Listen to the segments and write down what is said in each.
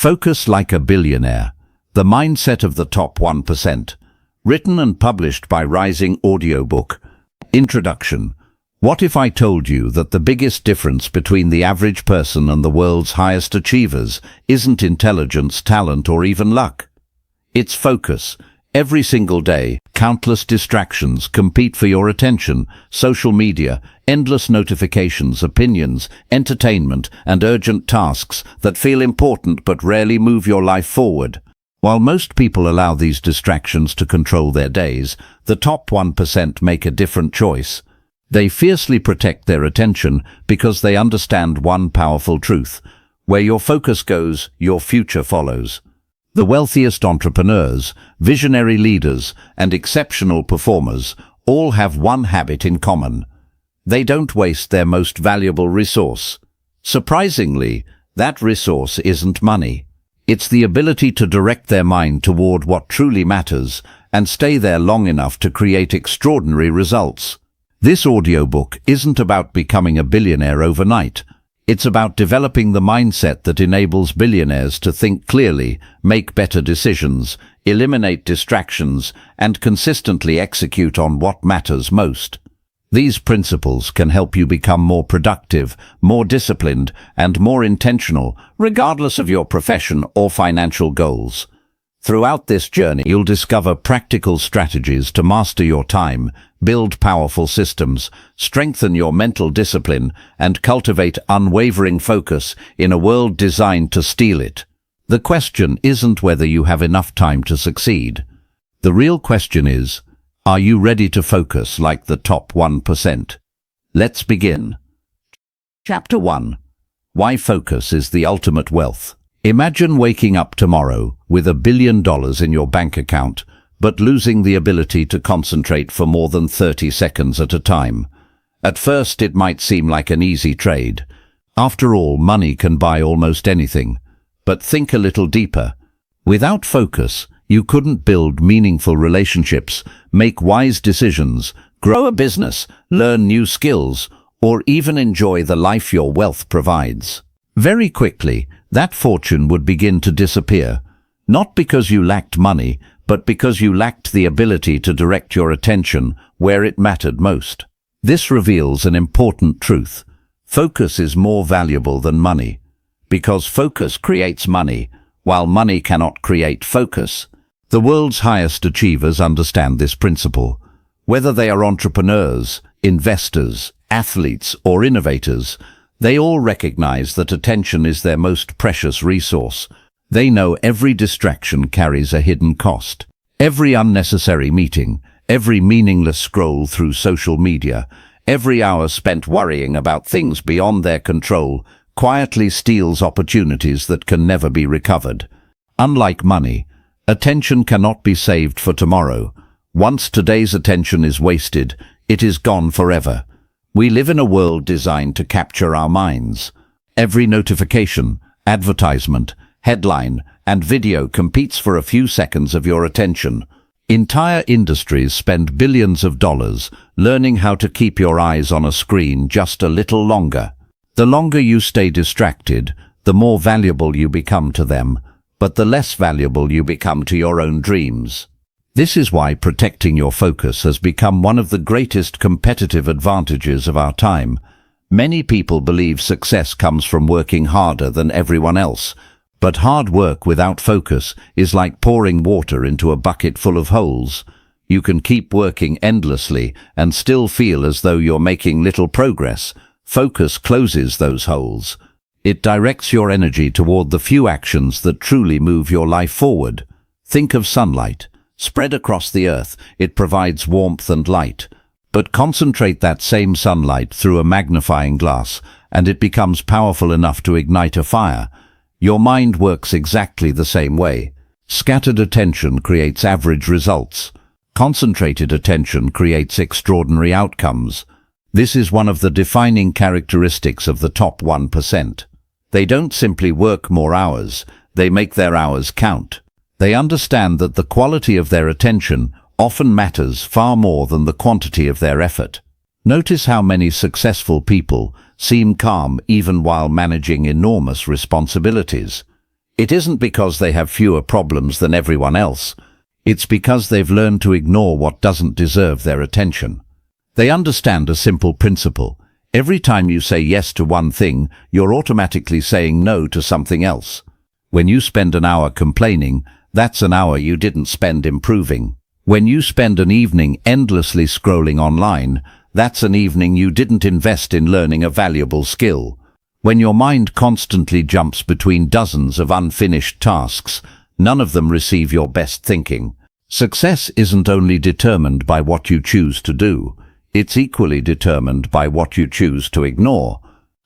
Focus Like a Billionaire, The Mindset of the Top 1%. Written and published by Rising Audiobook. Introduction. What if I told you that the biggest difference between the average person and the world's highest achievers isn't intelligence, talent, or even luck? It's focus. Every single day, countless distractions compete for your attention: social media, endless notifications, opinions, entertainment, and urgent tasks that feel important but rarely move your life forward. While most people allow these distractions to control their days, the top 1% make a different choice. They fiercely protect their attention because they understand one powerful truth: where your focus goes, your future follows. The wealthiest entrepreneurs, visionary leaders, and exceptional performers all have one habit in common. They don't waste their most valuable resource. Surprisingly, that resource isn't money. It's the ability to direct their mind toward what truly matters and stay there long enough to create extraordinary results. This audiobook isn't about becoming a billionaire overnight. It's about developing the mindset that enables billionaires to think clearly, make better decisions, eliminate distractions, and consistently execute on what matters most. These principles can help you become more productive, more disciplined, and more intentional, regardless of your profession or financial goals. Throughout this journey, you'll discover practical strategies to master your time, build powerful systems, strengthen your mental discipline, and cultivate unwavering focus in a world designed to steal it. The question isn't whether you have enough time to succeed. The real question is, are you ready to focus like the top 1%? Let's begin. Chapter 1. Why Focus is the Ultimate Wealth. Imagine waking up tomorrow with $1 billion in your bank account, but losing the ability to concentrate for more than 30 seconds at a time. At first, it might seem like an easy trade. After all, money can buy almost anything. But think a little deeper. Without focus, you couldn't build meaningful relationships, make wise decisions, grow a business, learn new skills, or even enjoy the life your wealth provides. Very quickly, that fortune would begin to disappear, not because you lacked money, but because you lacked the ability to direct your attention where it mattered most. This reveals an important truth. Focus is more valuable than money, because focus creates money, while money cannot create focus. The world's highest achievers understand this principle. Whether they are entrepreneurs, investors, athletes, or innovators, they all recognize that attention is their most precious resource. They know every distraction carries a hidden cost. Every unnecessary meeting, every meaningless scroll through social media, every hour spent worrying about things beyond their control quietly steals opportunities that can never be recovered. Unlike money, attention cannot be saved for tomorrow. Once today's attention is wasted, it is gone forever. We live in a world designed to capture our minds. Every notification, advertisement, headline, and video competes for a few seconds of your attention. Entire industries spend billions of dollars learning how to keep your eyes on a screen just a little longer. The longer you stay distracted, the more valuable you become to them, but the less valuable you become to your own dreams. This is why protecting your focus has become one of the greatest competitive advantages of our time. Many people believe success comes from working harder than everyone else, but hard work without focus is like pouring water into a bucket full of holes. You can keep working endlessly and still feel as though you're making little progress. Focus closes those holes. It directs your energy toward the few actions that truly move your life forward. Think of sunlight. Spread across the earth, it provides warmth and light. But concentrate that same sunlight through a magnifying glass, and it becomes powerful enough to ignite a fire. Your mind works exactly the same way. Scattered attention creates average results. Concentrated attention creates extraordinary outcomes. This is one of the defining characteristics of the top 1%. They don't simply work more hours, they make their hours count. They understand that the quality of their attention often matters far more than the quantity of their effort. Notice how many successful people seem calm even while managing enormous responsibilities. It isn't because they have fewer problems than everyone else. It's because they've learned to ignore what doesn't deserve their attention. They understand a simple principle. Every time you say yes to one thing, you're automatically saying no to something else. When you spend an hour complaining, that's an hour you didn't spend improving. When you spend an evening endlessly scrolling online, that's an evening you didn't invest in learning a valuable skill. When your mind constantly jumps between dozens of unfinished tasks, none of them receive your best thinking. Success isn't only determined by what you choose to do, it's equally determined by what you choose to ignore.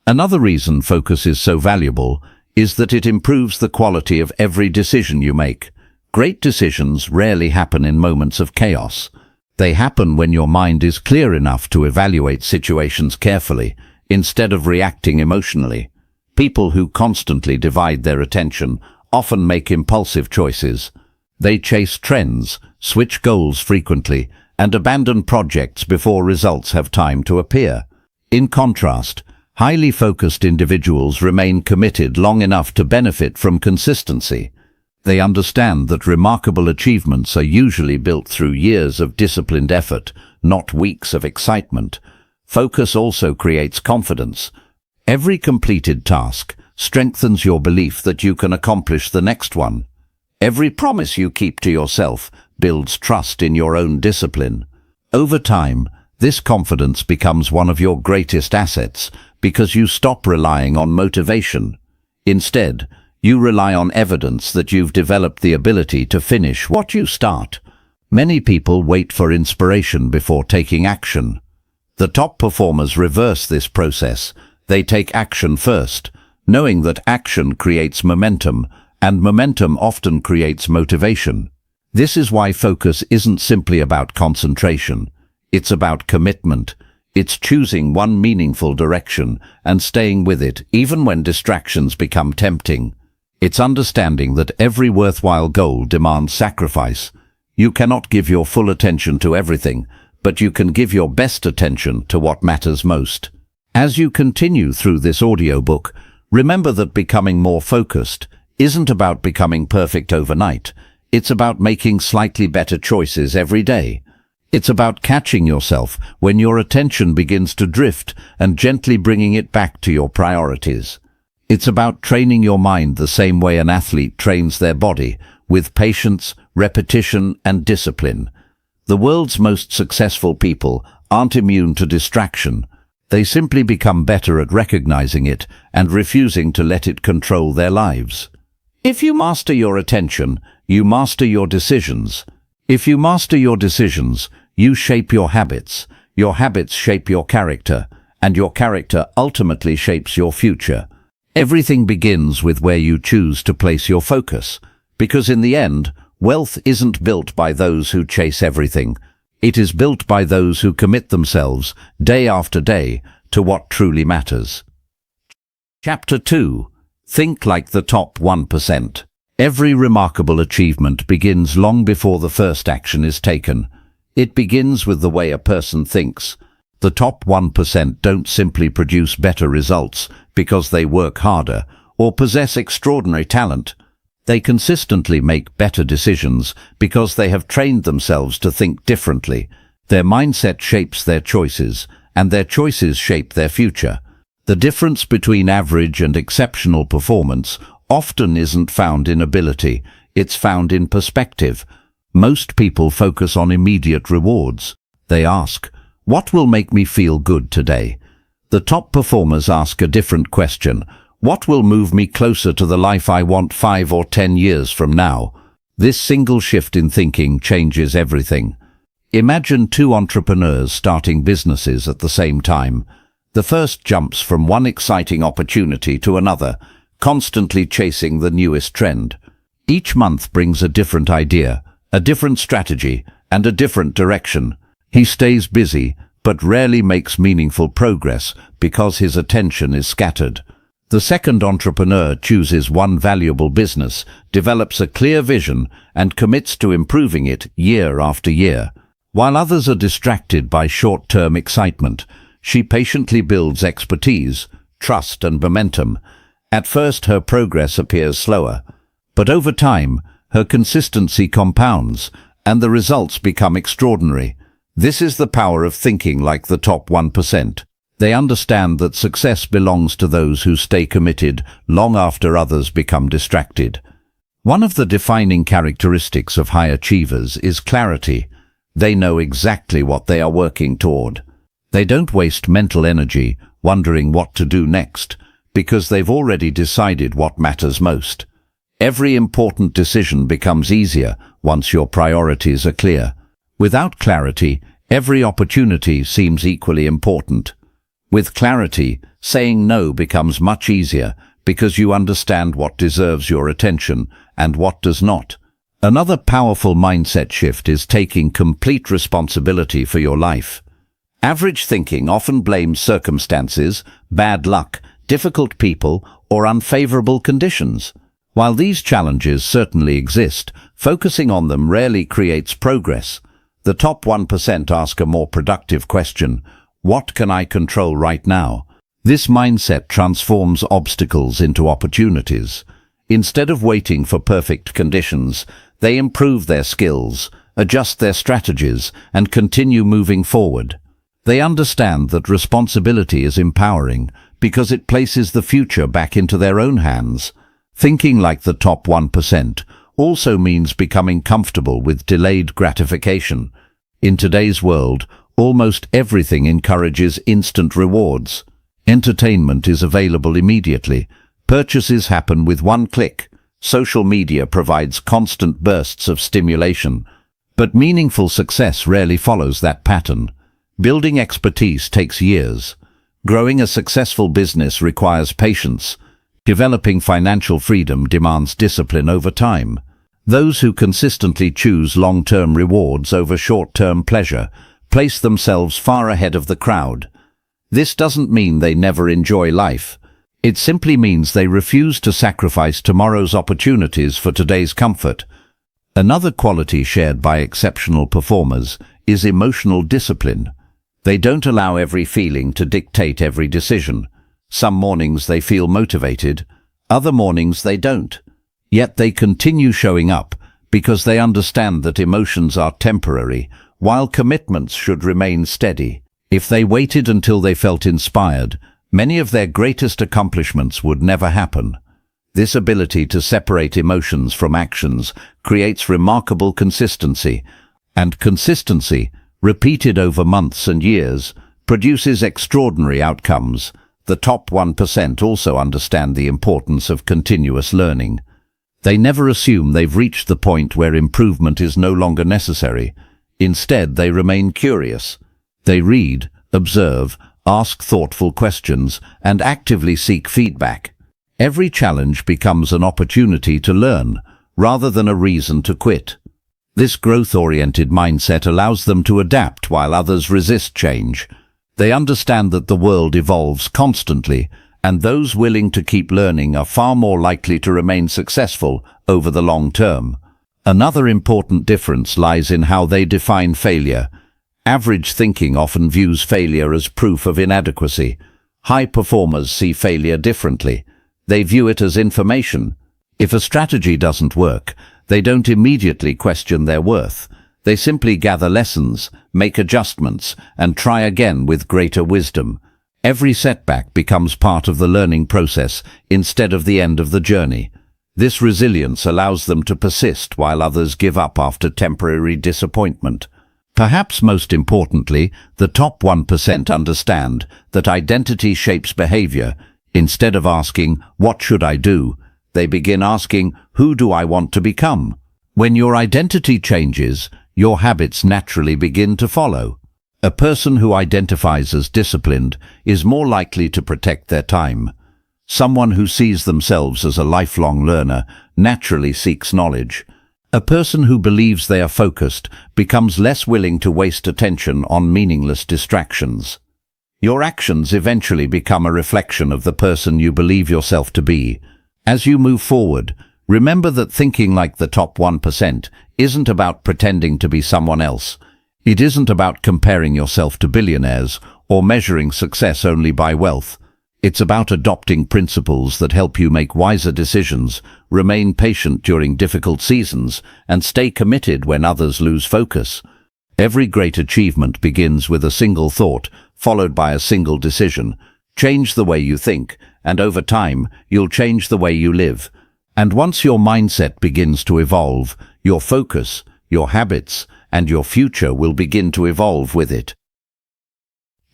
Another reason focus is so valuable is that it improves the quality of every decision you make. Great decisions rarely happen in moments of chaos. They happen when your mind is clear enough to evaluate situations carefully, instead of reacting emotionally. People who constantly divide their attention often make impulsive choices. They chase trends, switch goals frequently, and abandon projects before results have time to appear. In contrast, highly focused individuals remain committed long enough to benefit from consistency. They understand that remarkable achievements are usually built through years of disciplined effort, not weeks of excitement. Focus also creates confidence. Every completed task strengthens your belief that you can accomplish the next one. Every promise you keep to yourself builds trust in your own discipline. Over time, this confidence becomes one of your greatest assets because you stop relying on motivation. Instead, you rely on evidence that you've developed the ability to finish what you start. Many people wait for inspiration before taking action. The top performers reverse this process. They take action first, knowing that action creates momentum, and momentum often creates motivation. This is why focus isn't simply about concentration. It's about commitment. It's choosing one meaningful direction and staying with it even when distractions become tempting. It's understanding that every worthwhile goal demands sacrifice. You cannot give your full attention to everything, but you can give your best attention to what matters most. As you continue through this audiobook, remember that becoming more focused isn't about becoming perfect overnight. It's about making slightly better choices every day. It's about catching yourself when your attention begins to drift and gently bringing it back to your priorities. It's about training your mind the same way an athlete trains their body, with patience, repetition, and discipline. The world's most successful people aren't immune to distraction. They simply become better at recognizing it and refusing to let it control their lives. If you master your attention, you master your decisions. If you master your decisions, you shape your habits shape your character, and your character ultimately shapes your future. Everything begins with where you choose to place your focus, because in the end, wealth isn't built by those who chase everything. It is built by those who commit themselves, day after day, to what truly matters. Chapter 2. Think like the top 1%. Every remarkable achievement begins long before the first action is taken. It begins with the way a person thinks. The top 1% don't simply produce better results because they work harder or possess extraordinary talent. They consistently make better decisions because they have trained themselves to think differently. Their mindset shapes their choices, and their choices shape their future. The difference between average and exceptional performance often isn't found in ability, it's found in perspective. Most people focus on immediate rewards. They ask, "What will make me feel good today?" The top performers ask a different question. What will move me closer to the life I want 5 or 10 years from now? This single shift in thinking changes everything. Imagine two entrepreneurs starting businesses at the same time. The first jumps from one exciting opportunity to another, constantly chasing the newest trend. Each month brings a different idea, a different strategy, and a different direction. He stays busy, but rarely makes meaningful progress because his attention is scattered. The second entrepreneur chooses one valuable business, develops a clear vision, and commits to improving it year after year. While others are distracted by short-term excitement, she patiently builds expertise, trust, and momentum. At first, her progress appears slower. But over time, her consistency compounds, and the results become extraordinary. This is the power of thinking like the top 1%. They understand that success belongs to those who stay committed long after others become distracted. One of the defining characteristics of high achievers is clarity. They know exactly what they are working toward. They don't waste mental energy wondering what to do next, because they've already decided what matters most. Every important decision becomes easier once your priorities are clear. Without clarity, every opportunity seems equally important. With clarity, saying no becomes much easier because you understand what deserves your attention and what does not. Another powerful mindset shift is taking complete responsibility for your life. Average thinking often blames circumstances, bad luck, difficult people, or unfavorable conditions. While these challenges certainly exist, focusing on them rarely creates progress. The top 1% ask a more productive question: what can I control right now? This mindset transforms obstacles into opportunities. Instead of waiting for perfect conditions, they improve their skills, adjust their strategies, and continue moving forward. They understand that responsibility is empowering because it places the future back into their own hands. Thinking like the top 1% also means becoming comfortable with delayed gratification. In today's world, almost everything encourages instant rewards. Entertainment is available immediately. Purchases happen with one click. Social media provides constant bursts of stimulation. But meaningful success rarely follows that pattern. Building expertise takes years. Growing a successful business requires patience. Developing financial freedom demands discipline over time. Those who consistently choose long-term rewards over short-term pleasure place themselves far ahead of the crowd. This doesn't mean they never enjoy life. It simply means they refuse to sacrifice tomorrow's opportunities for today's comfort. Another quality shared by exceptional performers is emotional discipline. They don't allow every feeling to dictate every decision. Some mornings they feel motivated, other mornings they don't. Yet they continue showing up because they understand that emotions are temporary, while commitments should remain steady. If they waited until they felt inspired, many of their greatest accomplishments would never happen. This ability to separate emotions from actions creates remarkable consistency, and consistency, repeated over months and years, produces extraordinary outcomes. The top 1% also understand the importance of continuous learning. They never assume they've reached the point where improvement is no longer necessary. Instead, they remain curious. They read, observe, ask thoughtful questions, and actively seek feedback. Every challenge becomes an opportunity to learn, rather than a reason to quit. This growth-oriented mindset allows them to adapt while others resist change. They understand that the world evolves constantly, and those willing to keep learning are far more likely to remain successful over the long term. Another important difference lies in how they define failure. Average thinking often views failure as proof of inadequacy. High performers see failure differently. They view it as information. If a strategy doesn't work, they don't immediately question their worth. They simply gather lessons, make adjustments, and try again with greater wisdom. Every setback becomes part of the learning process instead of the end of the journey. This resilience allows them to persist while others give up after temporary disappointment. Perhaps most importantly, the top 1% understand that identity shapes behavior. Instead of asking, "What should I do?" they begin asking, "Who do I want to become?" When your identity changes, your habits naturally begin to follow. A person who identifies as disciplined is more likely to protect their time. Someone who sees themselves as a lifelong learner naturally seeks knowledge. A person who believes they are focused becomes less willing to waste attention on meaningless distractions. Your actions eventually become a reflection of the person you believe yourself to be. As you move forward, remember that thinking like the top 1% isn't about pretending to be someone else. It isn't about comparing yourself to billionaires or measuring success only by wealth. It's about adopting principles that help you make wiser decisions, remain patient during difficult seasons, and stay committed when others lose focus. Every great achievement begins with a single thought, followed by a single decision. Change the way you think, and over time, you'll change the way you live. And once your mindset begins to evolve, your focus, your habits, and your future will begin to evolve with it.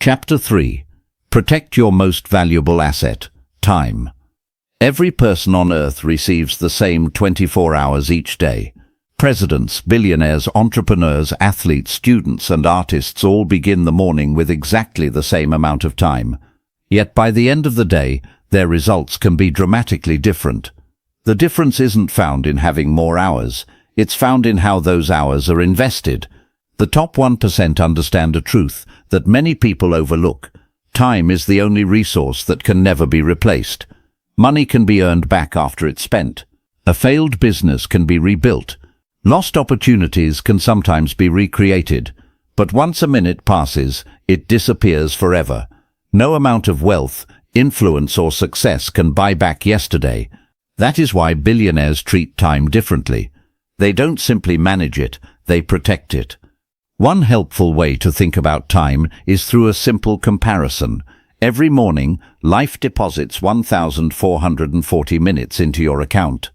Chapter 3. Protect your most valuable asset, time. Every person on Earth receives the same 24 hours each day. Presidents, billionaires, entrepreneurs, athletes, students, and artists all begin the morning with exactly the same amount of time. Yet by the end of the day, their results can be dramatically different. The difference isn't found in having more hours. It's found in how those hours are invested. The top 1% understand a truth that many people overlook. Time is the only resource that can never be replaced. Money can be earned back after it's spent. A failed business can be rebuilt. Lost opportunities can sometimes be recreated. But once a minute passes, it disappears forever. No amount of wealth, influence, or success can buy back yesterday. That is why billionaires treat time differently. They don't simply manage it, they protect it. One helpful way to think about time is through a simple comparison. Every morning, life deposits 1,440 minutes into your account.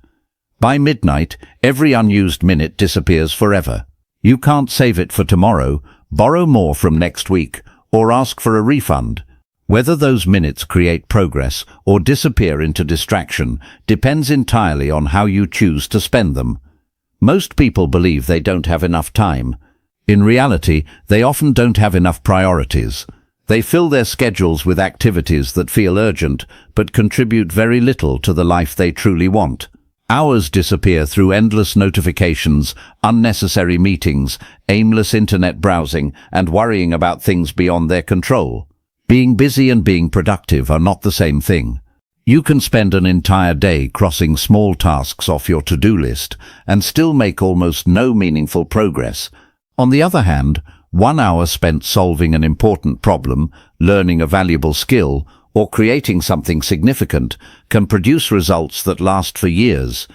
By midnight, every unused minute disappears forever. You can't save it for tomorrow, borrow more from next week, or ask for a refund. Whether those minutes create progress or disappear into distraction depends entirely on how you choose to spend them. Most people believe they don't have enough time. In reality, they often don't have enough priorities. They fill their schedules with activities that feel urgent but contribute very little to the life they truly want. Hours disappear through endless notifications, unnecessary meetings, aimless internet browsing, and worrying about things beyond their control. Being busy and being productive are not the same thing. You can spend an entire day crossing small tasks off your to-do list and still make almost no meaningful progress. On the other hand, 1 hour spent solving an important problem, learning a valuable skill, or creating something significant can produce results that last for years.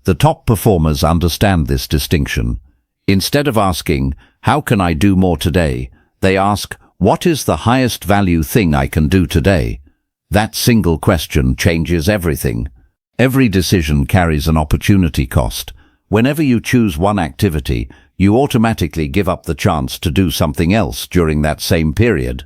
The top performers understand this distinction. Instead of asking, "How can I do more today?" they ask, "What is the highest value thing I can do today?" That single question changes everything. Every decision carries an opportunity cost. Whenever you choose one activity, you automatically give up the chance to do something else during that same period.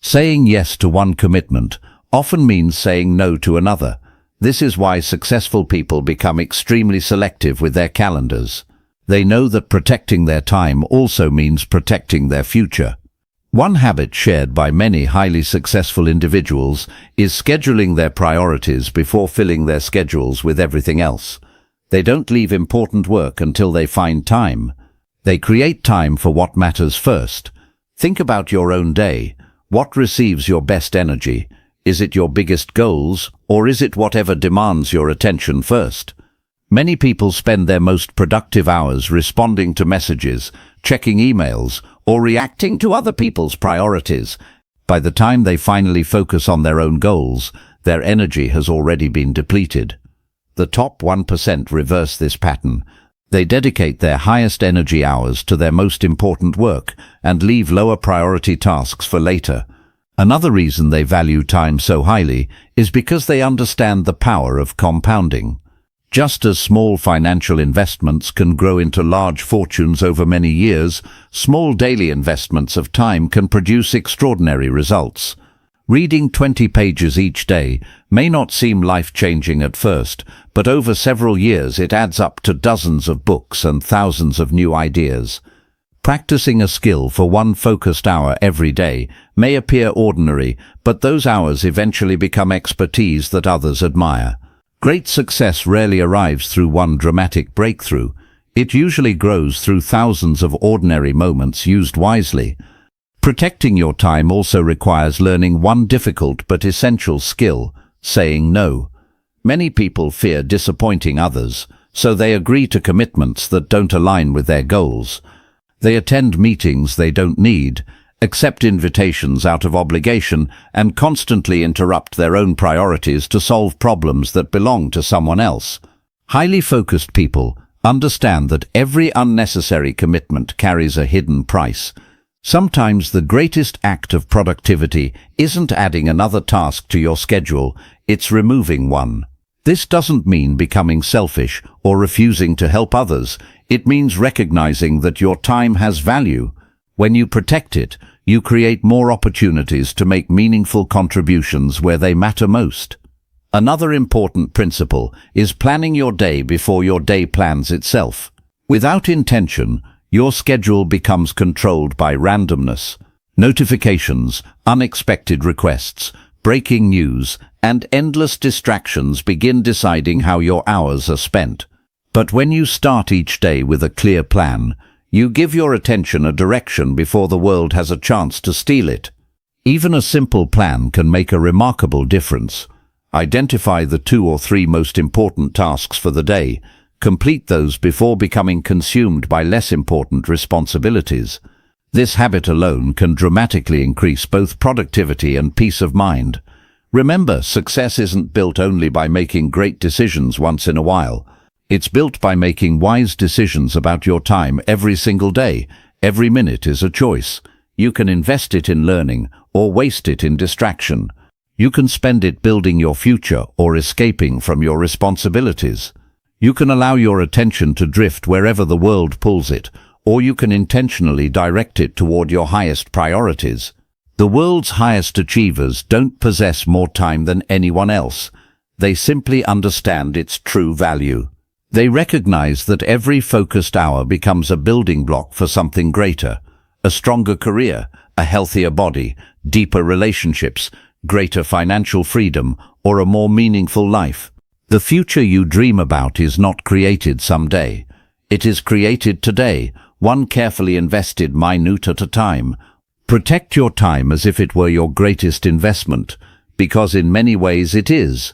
Saying yes to one commitment often means saying no to another. This is why successful people become extremely selective with their calendars. They know that protecting their time also means protecting their future. One habit shared by many highly successful individuals is scheduling their priorities before filling their schedules with everything else. They don't leave important work until they find time. They create time for what matters first. Think about your own day. What receives your best energy? Is it your biggest goals, or is it whatever demands your attention first? Many people spend their most productive hours responding to messages, checking emails, or reacting to other people's priorities. By the time they finally focus on their own goals, their energy has already been depleted. The top 1% reverse this pattern. They dedicate their highest energy hours to their most important work and leave lower priority tasks for later. Another reason they value time so highly is because they understand the power of compounding. Just as small financial investments can grow into large fortunes over many years, small daily investments of time can produce extraordinary results. Reading 20 pages each day may not seem life-changing at first, but over several years it adds up to dozens of books and thousands of new ideas. Practicing a skill for one focused hour every day may appear ordinary, but those hours eventually become expertise that others admire. Great success rarely arrives through one dramatic breakthrough. It usually grows through thousands of ordinary moments used wisely. Protecting your time also requires learning one difficult but essential skill: saying no. Many people fear disappointing others, so they agree to commitments that don't align with their goals. They attend meetings they don't need, accept invitations out of obligation, and constantly interrupt their own priorities to solve problems that belong to someone else. Highly focused people understand that every unnecessary commitment carries a hidden price. Sometimes the greatest act of productivity isn't adding another task to your schedule, it's removing one. This doesn't mean becoming selfish or refusing to help others. It means recognizing that your time has value. When you protect it, you create more opportunities to make meaningful contributions where they matter most. Another important principle is planning your day before your day plans itself. Without intention, your schedule becomes controlled by randomness. Notifications, unexpected requests, breaking news, and endless distractions begin deciding how your hours are spent. But when you start each day with a clear plan, you give your attention a direction before the world has a chance to steal it. Even a simple plan can make a remarkable difference. Identify the 2 or 3 most important tasks for the day. Complete those before becoming consumed by less important responsibilities. This habit alone can dramatically increase both productivity and peace of mind. Remember, success isn't built only by making great decisions once in a while. It's built by making wise decisions about your time every single day. Every minute is a choice. You can invest it in learning or waste it in distraction. You can spend it building your future or escaping from your responsibilities. You can allow your attention to drift wherever the world pulls it, or you can intentionally direct it toward your highest priorities. The world's highest achievers don't possess more time than anyone else. They simply understand its true value. They recognize that every focused hour becomes a building block for something greater, a stronger career, a healthier body, deeper relationships, greater financial freedom, or a more meaningful life. The future you dream about is not created someday. It is created today, one carefully invested minute at a time. Protect your time as if it were your greatest investment, because in many ways it is.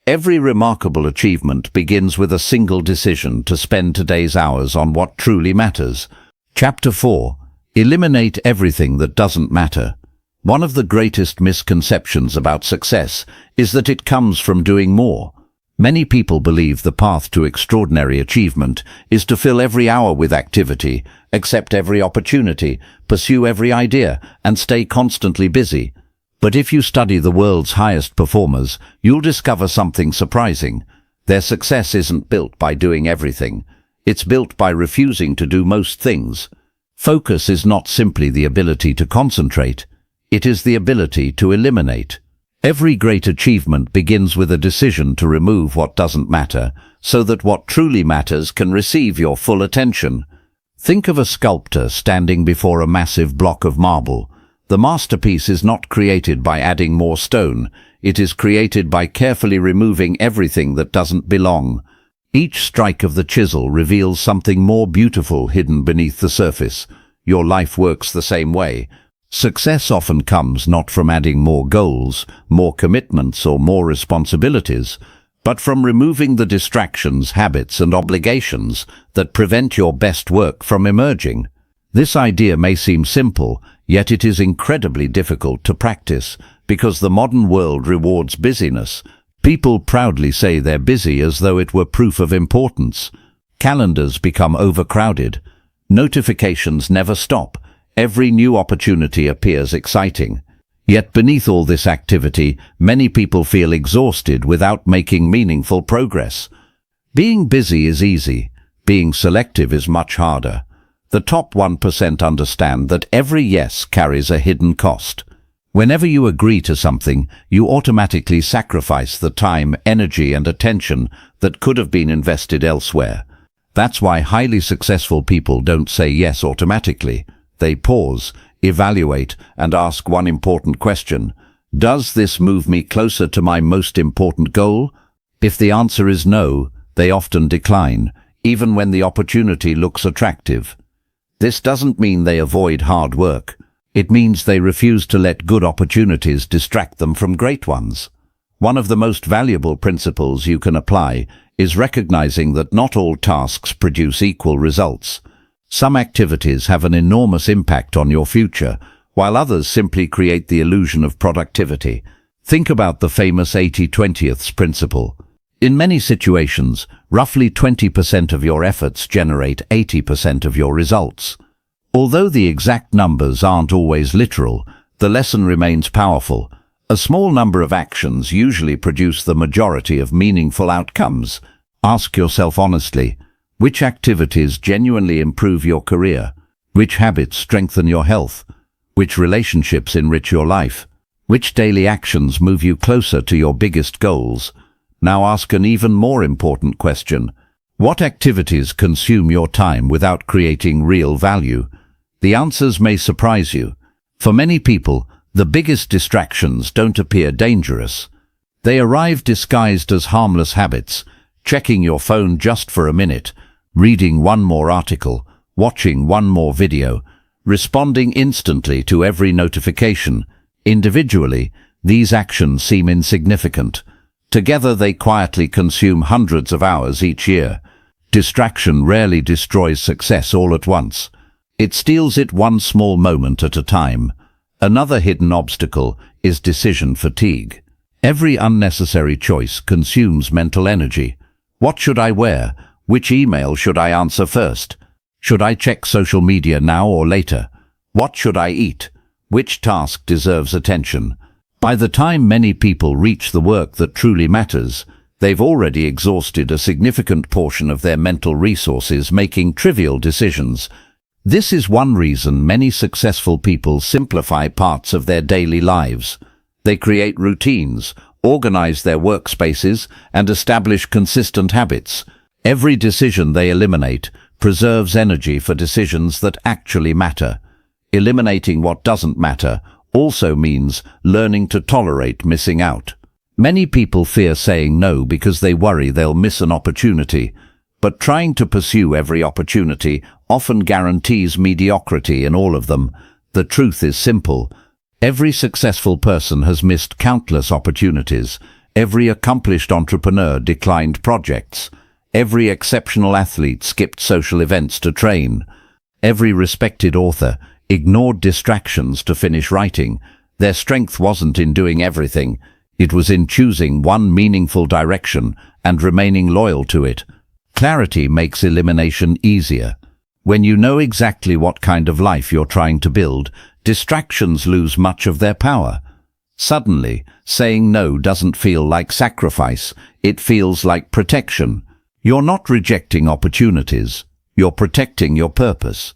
Every remarkable achievement begins with a single decision to spend today's hours on what truly matters. Chapter 4. Eliminate everything that doesn't matter. One of the greatest misconceptions about success is that it comes from doing more. Many people believe the path to extraordinary achievement is to fill every hour with activity, accept every opportunity, pursue every idea, and stay constantly busy. But if you study the world's highest performers, you'll discover something surprising. Their success isn't built by doing everything. It's built by refusing to do most things. Focus is not simply the ability to concentrate. It is the ability to eliminate. Every great achievement begins with a decision to remove what doesn't matter, so that what truly matters can receive your full attention. Think of a sculptor standing before a massive block of marble. The masterpiece is not created by adding more stone. It is created by carefully removing everything that doesn't belong. Each strike of the chisel reveals something more beautiful hidden beneath the surface. Your life works the same way. Success often comes not from adding more goals, more commitments, or more responsibilities, but from removing the distractions, habits, and obligations that prevent your best work from emerging. This idea may seem simple, yet it is incredibly difficult to practice because the modern world rewards busyness. People proudly say they're busy as though it were proof of importance. Calendars become overcrowded. Notifications never stop. Every new opportunity appears exciting. Yet beneath all this activity, many people feel exhausted without making meaningful progress. Being busy is easy. Being selective is much harder. The top 1% understand that every yes carries a hidden cost. Whenever you agree to something, you automatically sacrifice the time, energy, and attention that could have been invested elsewhere. That's why highly successful people don't say yes automatically. They pause, evaluate, and ask one important question. Does this move me closer to my most important goal? If the answer is no, they often decline, even when the opportunity looks attractive. This doesn't mean they avoid hard work. It means they refuse to let good opportunities distract them from great ones. One of the most valuable principles you can apply is recognizing that not all tasks produce equal results. Some activities have an enormous impact on your future, while others simply create the illusion of productivity. Think about the famous 80-20th principle. In many situations, roughly 20% of your efforts generate 80% of your results. Although the exact numbers aren't always literal, the lesson remains powerful. A small number of actions usually produce the majority of meaningful outcomes. Ask yourself honestly, which activities genuinely improve your career? Which habits strengthen your health? Which relationships enrich your life? Which daily actions move you closer to your biggest goals? Now ask an even more important question. What activities consume your time without creating real value? The answers may surprise you. For many people, the biggest distractions don't appear dangerous. They arrive disguised as harmless habits, checking your phone just for a minute, reading one more article, watching one more video, responding instantly to every notification. Individually, these actions seem insignificant. Together they quietly consume hundreds of hours each year. Distraction rarely destroys success all at once. It steals it one small moment at a time. Another hidden obstacle is decision fatigue. Every unnecessary choice consumes mental energy. What should I wear? Which email should I answer first? Should I check social media now or later? What should I eat? Which task deserves attention? By the time many people reach the work that truly matters, they've already exhausted a significant portion of their mental resources making trivial decisions. This is one reason many successful people simplify parts of their daily lives. They create routines, organize their workspaces, and establish consistent habits. Every decision they eliminate preserves energy for decisions that actually matter. Eliminating what doesn't matter also means learning to tolerate missing out. Many people fear saying no because they worry they'll miss an opportunity, but trying to pursue every opportunity often guarantees mediocrity in all of them. The truth is simple. Every successful person has missed countless opportunities. Every accomplished entrepreneur declined projects. Every exceptional athlete skipped social events to train. Every respected author ignored distractions to finish writing. Their strength wasn't in doing everything. It was in choosing one meaningful direction and remaining loyal to it. Clarity makes elimination easier. When you know exactly what kind of life you're trying to build, distractions lose much of their power. Suddenly, saying no doesn't feel like sacrifice, it feels like protection. You're not rejecting opportunities, you're protecting your purpose.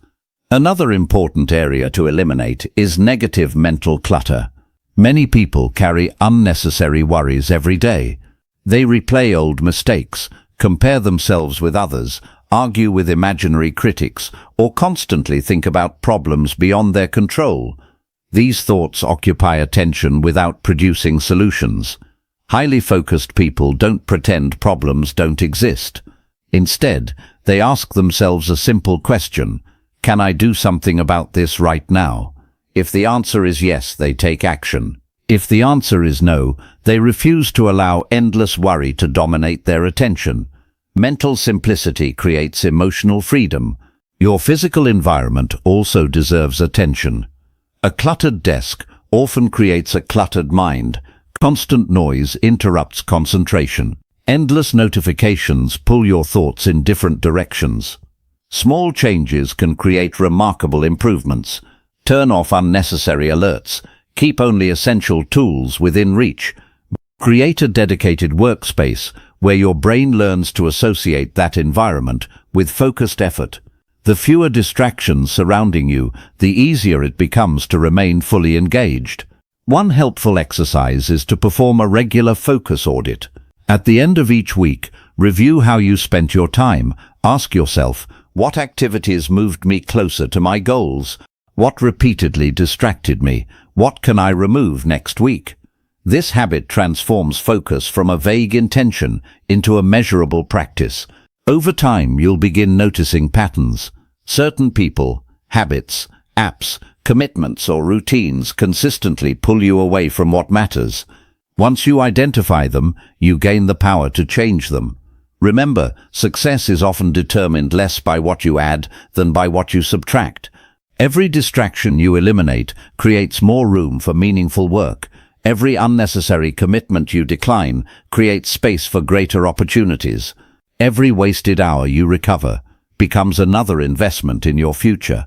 Another important area to eliminate is negative mental clutter. Many people carry unnecessary worries every day. They replay old mistakes, compare themselves with others, argue with imaginary critics, or constantly think about problems beyond their control. These thoughts occupy attention without producing solutions. Highly focused people don't pretend problems don't exist. Instead, they ask themselves a simple question: can I do something about this right now? If the answer is yes, they take action. If the answer is no, they refuse to allow endless worry to dominate their attention. Mental simplicity creates emotional freedom. Your physical environment also deserves attention. A cluttered desk often creates a cluttered mind. Constant noise interrupts concentration. Endless notifications pull your thoughts in different directions. Small changes can create remarkable improvements. Turn off unnecessary alerts. Keep only essential tools within reach. Create a dedicated workspace where your brain learns to associate that environment with focused effort. The fewer distractions surrounding you, the easier it becomes to remain fully engaged. One helpful exercise is to perform a regular focus audit. At the end of each week, review how you spent your time. Ask yourself, what activities moved me closer to my goals? What repeatedly distracted me? What can I remove next week? This habit transforms focus from a vague intention into a measurable practice. Over time, you'll begin noticing patterns. Certain people, habits, apps, commitments or routines consistently pull you away from what matters. Once you identify them, you gain the power to change them. Remember, success is often determined less by what you add than by what you subtract. Every distraction you eliminate creates more room for meaningful work. Every unnecessary commitment you decline creates space for greater opportunities. Every wasted hour you recover becomes another investment in your future.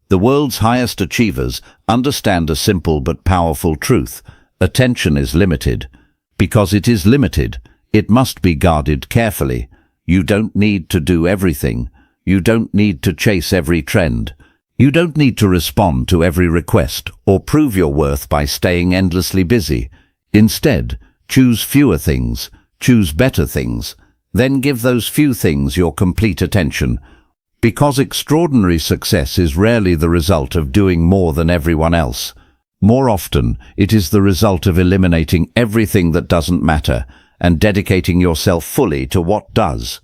The world's highest achievers understand a simple but powerful truth. Attention is limited. Because it is limited, it must be guarded carefully. You don't need to do everything. You don't need to chase every trend. You don't need to respond to every request or prove your worth by staying endlessly busy. Instead, choose fewer things, choose better things, then give those few things your complete attention. Because extraordinary success is rarely the result of doing more than everyone else. More often, it is the result of eliminating everything that doesn't matter and dedicating yourself fully to what does.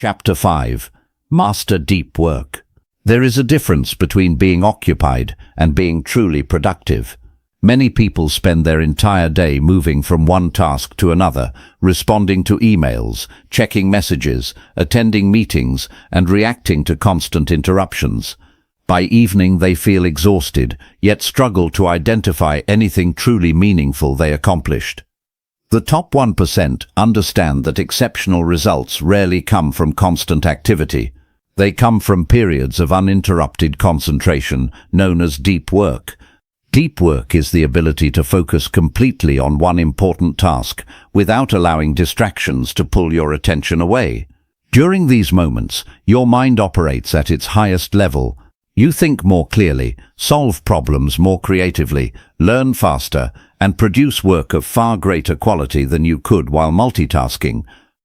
Chapter 5. Master Deep Work. There is a difference between being occupied and being truly productive. Many people spend their entire day moving from one task to another, responding to emails, checking messages, attending meetings, and reacting to constant interruptions. By evening they feel exhausted, yet struggle to identify anything truly meaningful they accomplished. The top 1% understand that exceptional results rarely come from constant activity. They come from periods of uninterrupted concentration, known as deep work. Deep work is the ability to focus completely on one important task without allowing distractions to pull your attention away. During these moments, your mind operates at its highest level. You think more clearly, solve problems more creatively, learn faster, and produce work of far greater quality than you could while multitasking.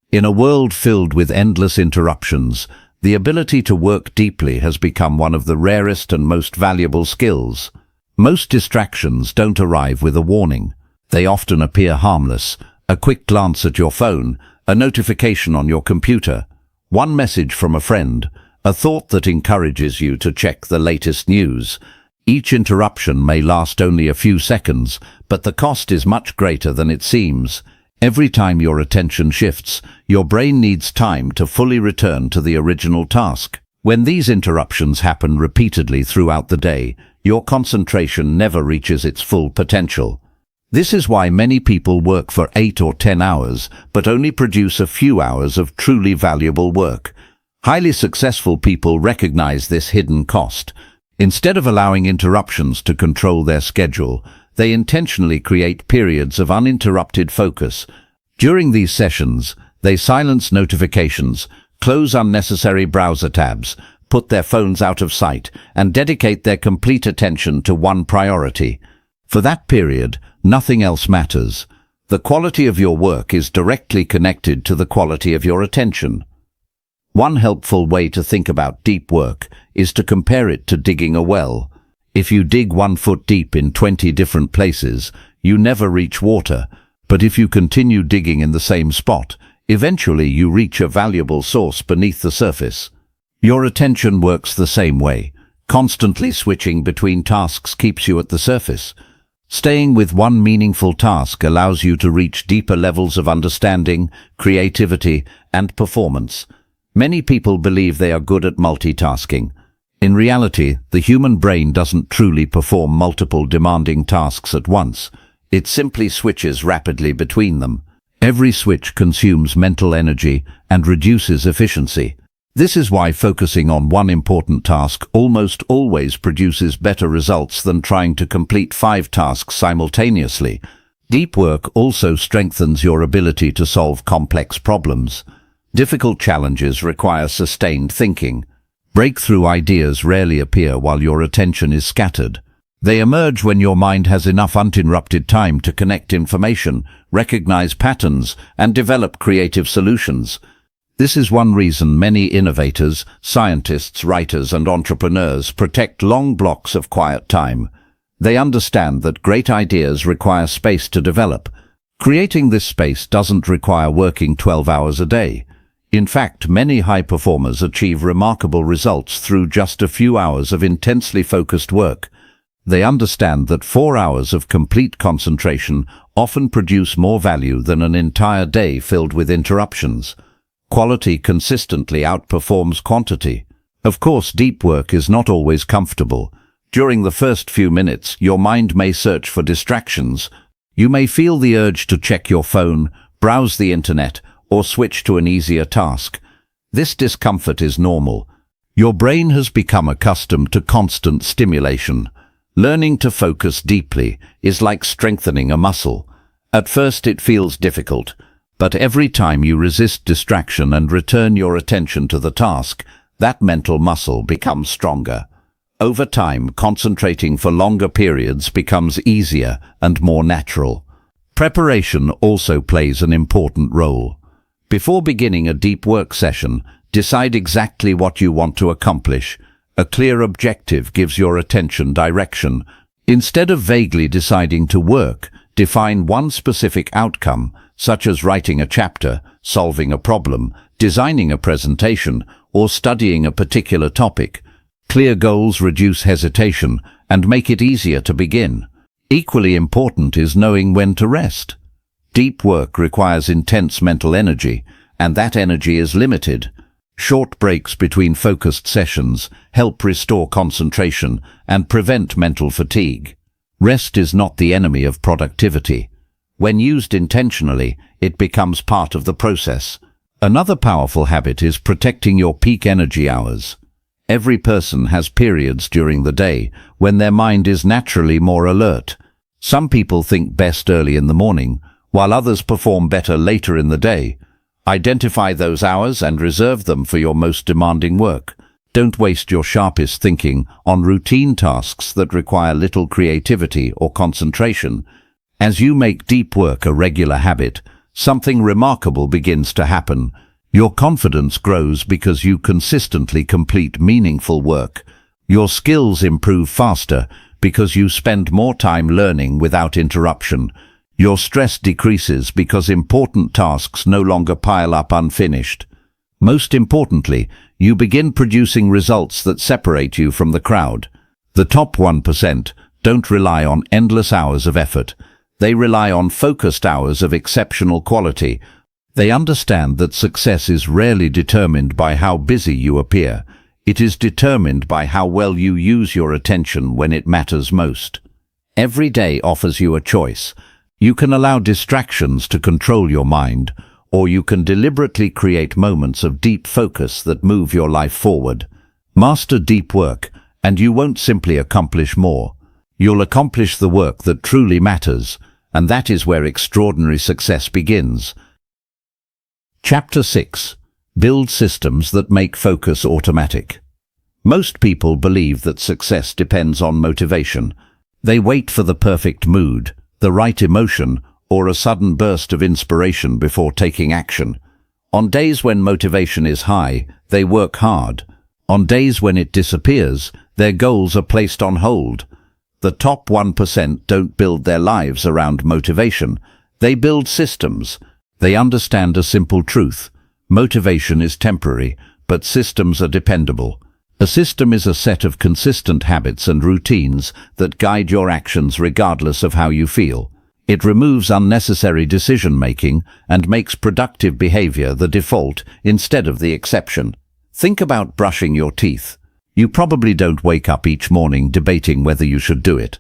In a world filled with endless interruptions, the ability to work deeply has become one of the rarest and most valuable skills. Most distractions don't arrive with a warning. They often appear harmless: a quick glance at your phone, a notification on your computer, one message from a friend, a thought that encourages you to check the latest news. Each interruption may last only a few seconds, but the cost is much greater than it seems. Every time your attention shifts, your brain needs time to fully return to the original task. When these interruptions happen repeatedly throughout the day, your concentration never reaches its full potential. This is why many people work for 8 or 10 hours, but only produce a few hours of truly valuable work. Highly successful people recognize this hidden cost. Instead of allowing interruptions to control their schedule, they intentionally create periods of uninterrupted focus. During these sessions, they silence notifications, close unnecessary browser tabs, put their phones out of sight, and dedicate their complete attention to one priority. For that period, nothing else matters. The quality of your work is directly connected to the quality of your attention. One helpful way to think about deep work is to compare it to digging a well. If you dig 1 foot deep in 20 different places, you never reach water. But if you continue digging in the same spot, eventually you reach a valuable source beneath the surface. Your attention works the same way. Constantly switching between tasks keeps you at the surface. Staying with one meaningful task allows you to reach deeper levels of understanding, creativity, and performance. Many people believe they are good at multitasking. In reality, the human brain doesn't truly perform multiple demanding tasks at once. It simply switches rapidly between them. Every switch consumes mental energy and reduces efficiency. This is why focusing on one important task almost always produces better results than trying to complete 5 tasks simultaneously. Deep work also strengthens your ability to solve complex problems. Difficult challenges require sustained thinking. Breakthrough ideas rarely appear while your attention is scattered. They emerge when your mind has enough uninterrupted time to connect information, recognize patterns, and develop creative solutions. This is one reason many innovators, scientists, writers, and entrepreneurs protect long blocks of quiet time. They understand that great ideas require space to develop. Creating this space doesn't require working 12 hours a day. In fact, many high performers achieve remarkable results through just a few hours of intensely focused work. They understand that 4 hours of complete concentration often produce more value than an entire day filled with interruptions. Quality consistently outperforms quantity. Of course, deep work is not always comfortable. During the first few minutes, your mind may search for distractions. You may feel the urge to check your phone, browse the internet, or switch to an easier task. This discomfort is normal. Your brain has become accustomed to constant stimulation. Learning to focus deeply is like strengthening a muscle. At first it feels difficult, but every time you resist distraction and return your attention to the task, that mental muscle becomes stronger. Over time, concentrating for longer periods becomes easier and more natural. Preparation also plays an important role. Before beginning a deep work session, decide exactly what you want to accomplish. A clear objective gives your attention direction. Instead of vaguely deciding to work, define one specific outcome, such as writing a chapter, solving a problem, designing a presentation, or studying a particular topic. Clear goals reduce hesitation and make it easier to begin. Equally important is knowing when to rest. Deep work requires intense mental energy, and that energy is limited. Short breaks between focused sessions help restore concentration and prevent mental fatigue. Rest is not the enemy of productivity. When used intentionally, it becomes part of the process. Another powerful habit is protecting your peak energy hours. Every person has periods during the day when their mind is naturally more alert. Some people think best early in the morning, while others perform better later in the day. Identify those hours and reserve them for your most demanding work. Don't waste your sharpest thinking on routine tasks that require little creativity or concentration. As you make deep work a regular habit, something remarkable begins to happen. Your confidence grows because you consistently complete meaningful work. Your skills improve faster because you spend more time learning without interruption. Your stress decreases because important tasks no longer pile up unfinished. Most importantly, you begin producing results that separate you from the crowd. The top 1% don't rely on endless hours of effort. They rely on focused hours of exceptional quality. They understand that success is rarely determined by how busy you appear. It is determined by how well you use your attention when it matters most. Every day offers you a choice. You can allow distractions to control your mind, or you can deliberately create moments of deep focus that move your life forward. Master deep work, and you won't simply accomplish more. You'll accomplish the work that truly matters, and that is where extraordinary success begins. Chapter 6. Build systems that make focus automatic. Most people believe that success depends on motivation. They wait for the perfect mood, the right emotion, or a sudden burst of inspiration before taking action. On days when motivation is high, they work hard. On days when it disappears, their goals are placed on hold. The top 1% don't build their lives around motivation. They build systems. They understand a simple truth. Motivation is temporary, but systems are dependable. A system is a set of consistent habits and routines that guide your actions regardless of how you feel. It removes unnecessary decision-making and makes productive behavior the default instead of the exception. Think about brushing your teeth. You probably don't wake up each morning debating whether you should do it.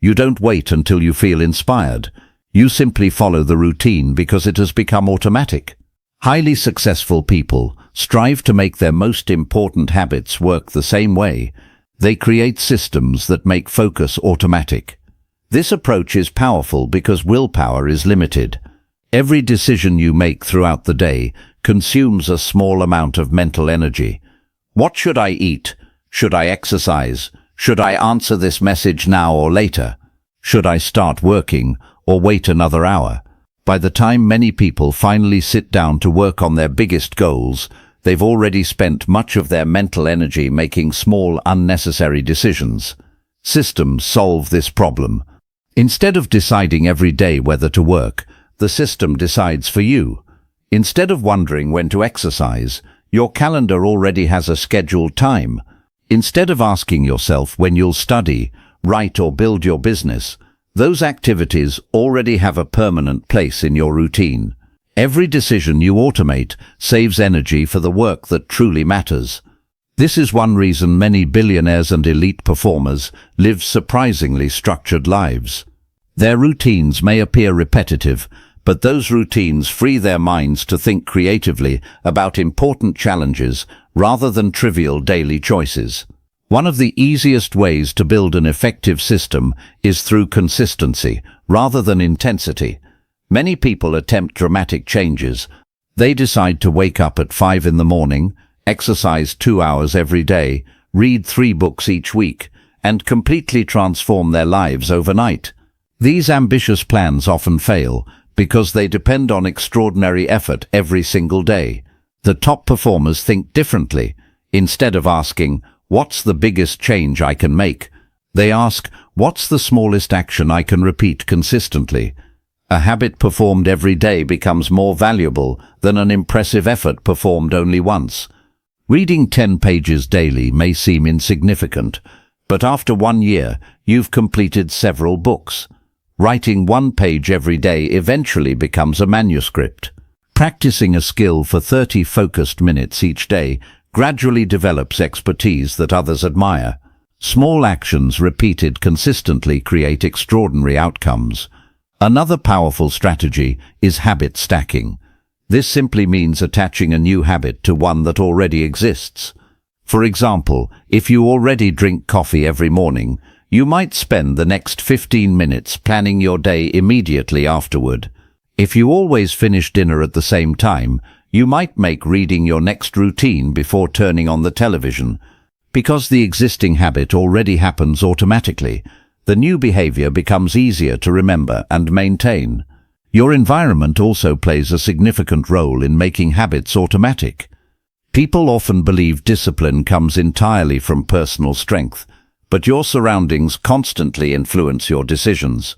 You don't wait until you feel inspired. You simply follow the routine because it has become automatic. Highly successful people strive to make their most important habits work the same way. They create systems that make focus automatic. This approach is powerful because willpower is limited. Every decision you make throughout the day consumes a small amount of mental energy. What should I eat? Should I exercise? Should I answer this message now or later? Should I start working or wait another hour? By the time many people finally sit down to work on their biggest goals, they've already spent much of their mental energy making small, unnecessary decisions. Systems solve this problem. Instead of deciding every day whether to work, the system decides for you. Instead of wondering when to exercise, your calendar already has a scheduled time. Instead of asking yourself when you'll study, write or build your business, those activities already have a permanent place in your routine. Every decision you automate saves energy for the work that truly matters. This is one reason many billionaires and elite performers live surprisingly structured lives. Their routines may appear repetitive, but those routines free their minds to think creatively about important challenges rather than trivial daily choices. One of the easiest ways to build an effective system is through consistency rather than intensity. Many people attempt dramatic changes. They decide to wake up at 5 in the morning, exercise 2 hours every day, read 3 books each week, and completely transform their lives overnight. These ambitious plans often fail because they depend on extraordinary effort every single day. The top performers think differently. Instead of asking, "What's the biggest change I can make?" they ask, "What's the smallest action I can repeat consistently?" A habit performed every day becomes more valuable than an impressive effort performed only once. Reading 10 pages daily may seem insignificant, but after 1 year, you've completed several books. Writing 1 page every day eventually becomes a manuscript. Practicing a skill for 30 focused minutes each day gradually develops expertise that others admire. Small actions repeated consistently create extraordinary outcomes. Another powerful strategy is habit stacking. This simply means attaching a new habit to one that already exists. For example, if you already drink coffee every morning, you might spend the next 15 minutes planning your day immediately afterward. If you always finish dinner at the same time, you might make reading your next routine before turning on the television. Because the existing habit already happens automatically, the new behavior becomes easier to remember and maintain. Your environment also plays a significant role in making habits automatic. People often believe discipline comes entirely from personal strength, but your surroundings constantly influence your decisions.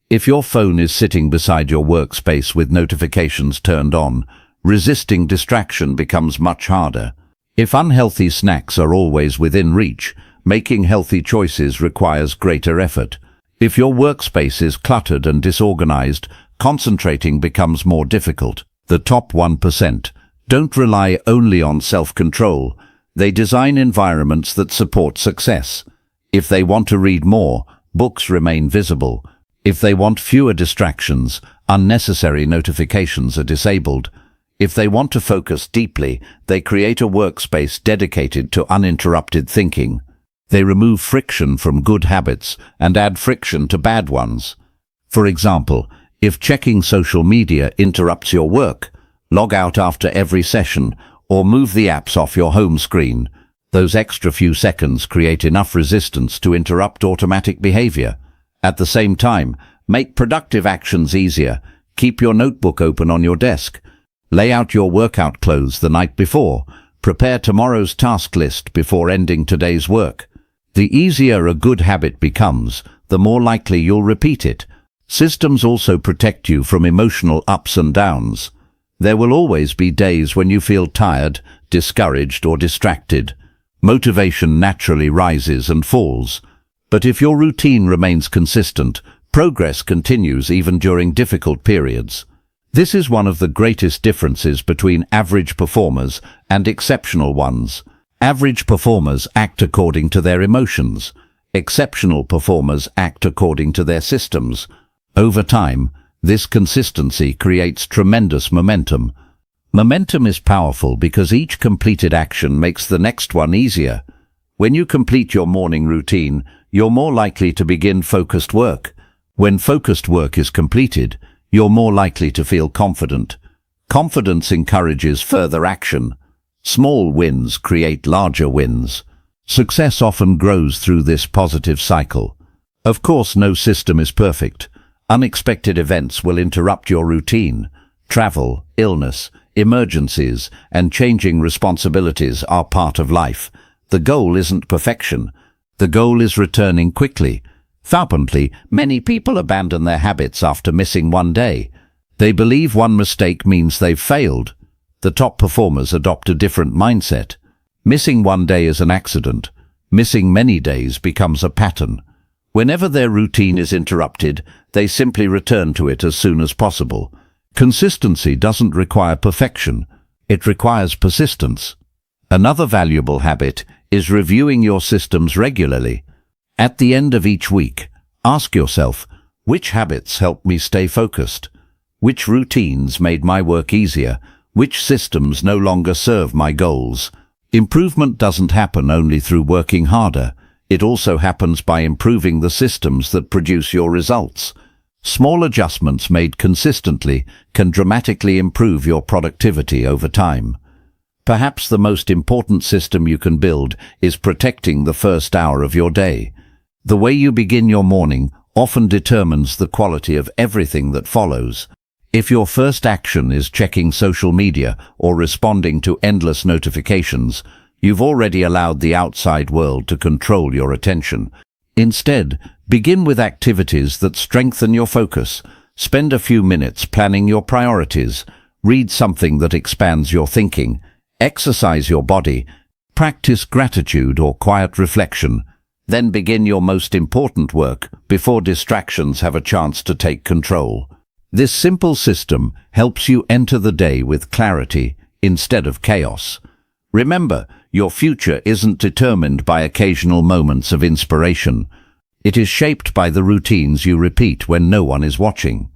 If your phone is sitting beside your workspace with notifications turned on, resisting distraction becomes much harder. If unhealthy snacks are always within reach, making healthy choices requires greater effort. If your workspace is cluttered and disorganized, concentrating becomes more difficult. The top 1% don't rely only on self-control. They design environments that support success. If they want to read more, books remain visible. If they want fewer distractions, unnecessary notifications are disabled. If they want to focus deeply, they create a workspace dedicated to uninterrupted thinking. They remove friction from good habits and add friction to bad ones. For example, if checking social media interrupts your work, log out after every session or move the apps off your home screen. Those extra few seconds create enough resistance to interrupt automatic behavior. At the same time, make productive actions easier. Keep your notebook open on your desk. Lay out your workout clothes the night before. Prepare tomorrow's task list before ending today's work. The easier a good habit becomes, the more likely you'll repeat it. Systems also protect you from emotional ups and downs. There will always be days when you feel tired, discouraged, or distracted. Motivation naturally rises and falls. But if your routine remains consistent, progress continues even during difficult periods. This is one of the greatest differences between average performers and exceptional ones. Average performers act according to their emotions. Exceptional performers act according to their systems. Over time, this consistency creates tremendous momentum. Momentum is powerful because each completed action makes the next one easier. When you complete your morning routine, you're more likely to begin focused work. When focused work is completed, you're more likely to feel confident. Confidence encourages further action. Small wins create larger wins. Success often grows through this positive cycle. Of course, no system is perfect. Unexpected events will interrupt your routine. Travel, illness, emergencies, and changing responsibilities are part of life. The goal isn't perfection. The goal is returning quickly. Frequently, many people abandon their habits after missing 1 day. They believe one mistake means they've failed. The top performers adopt a different mindset. Missing 1 day is an accident. Missing many days becomes a pattern. Whenever their routine is interrupted, they simply return to it as soon as possible. Consistency doesn't require perfection. It requires persistence. Another valuable habit is reviewing your systems regularly. At the end of each week, ask yourself, which habits helped me stay focused? Which routines made my work easier? Which systems no longer serve my goals? Improvement doesn't happen only through working harder. It also happens by improving the systems that produce your results. Small adjustments made consistently can dramatically improve your productivity over time. Perhaps the most important system you can build is protecting the first hour of your day. The way you begin your morning often determines the quality of everything that follows. If your first action is checking social media or responding to endless notifications, you've already allowed the outside world to control your attention. Instead, begin with activities that strengthen your focus. Spend a few minutes planning your priorities. Read something that expands your thinking. Exercise your body. Practice gratitude or quiet reflection. Then begin your most important work before distractions have a chance to take control. This simple system helps you enter the day with clarity instead of chaos. Remember, your future isn't determined by occasional moments of inspiration. It is shaped by the routines you repeat when no one is watching.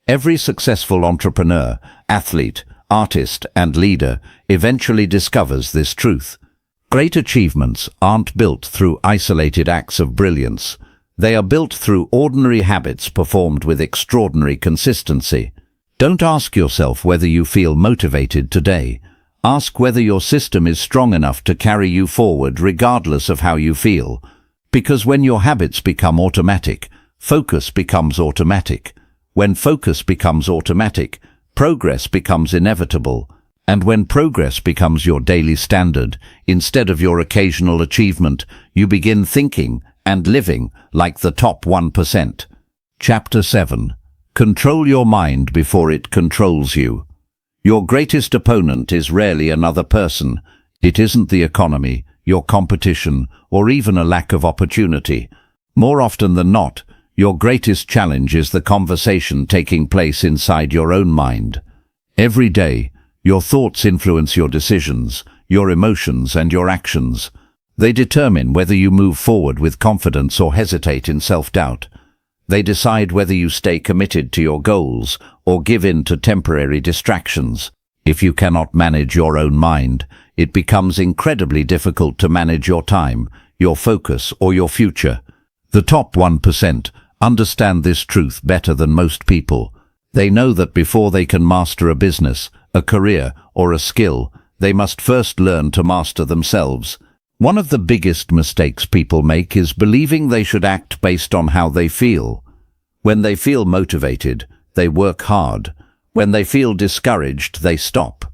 Every successful entrepreneur, athlete, artist, and leader eventually discovers this truth. Great achievements aren't built through isolated acts of brilliance. They are built through ordinary habits performed with extraordinary consistency. Don't ask yourself whether you feel motivated today. Ask whether your system is strong enough to carry you forward regardless of how you feel. Because when your habits become automatic, focus becomes automatic. When focus becomes automatic, progress becomes inevitable. And when progress becomes your daily standard, instead of your occasional achievement, you begin thinking and living like the top 1%. Chapter 7. Control your mind before it controls you. Your greatest opponent is rarely another person. It isn't the economy, your competition, or even a lack of opportunity. More often than not, your greatest challenge is the conversation taking place inside your own mind. Every day, your thoughts influence your decisions, your emotions, and your actions. They determine whether you move forward with confidence or hesitate in self-doubt. They decide whether you stay committed to your goals or give in to temporary distractions. If you cannot manage your own mind, it becomes incredibly difficult to manage your time, your focus, or your future. The top 1% understand this truth better than most people. They know that before they can master a business, a career, or a skill, they must first learn to master themselves. One of the biggest mistakes people make is believing they should act based on how they feel. When they feel motivated, they work hard. When they feel discouraged, they stop.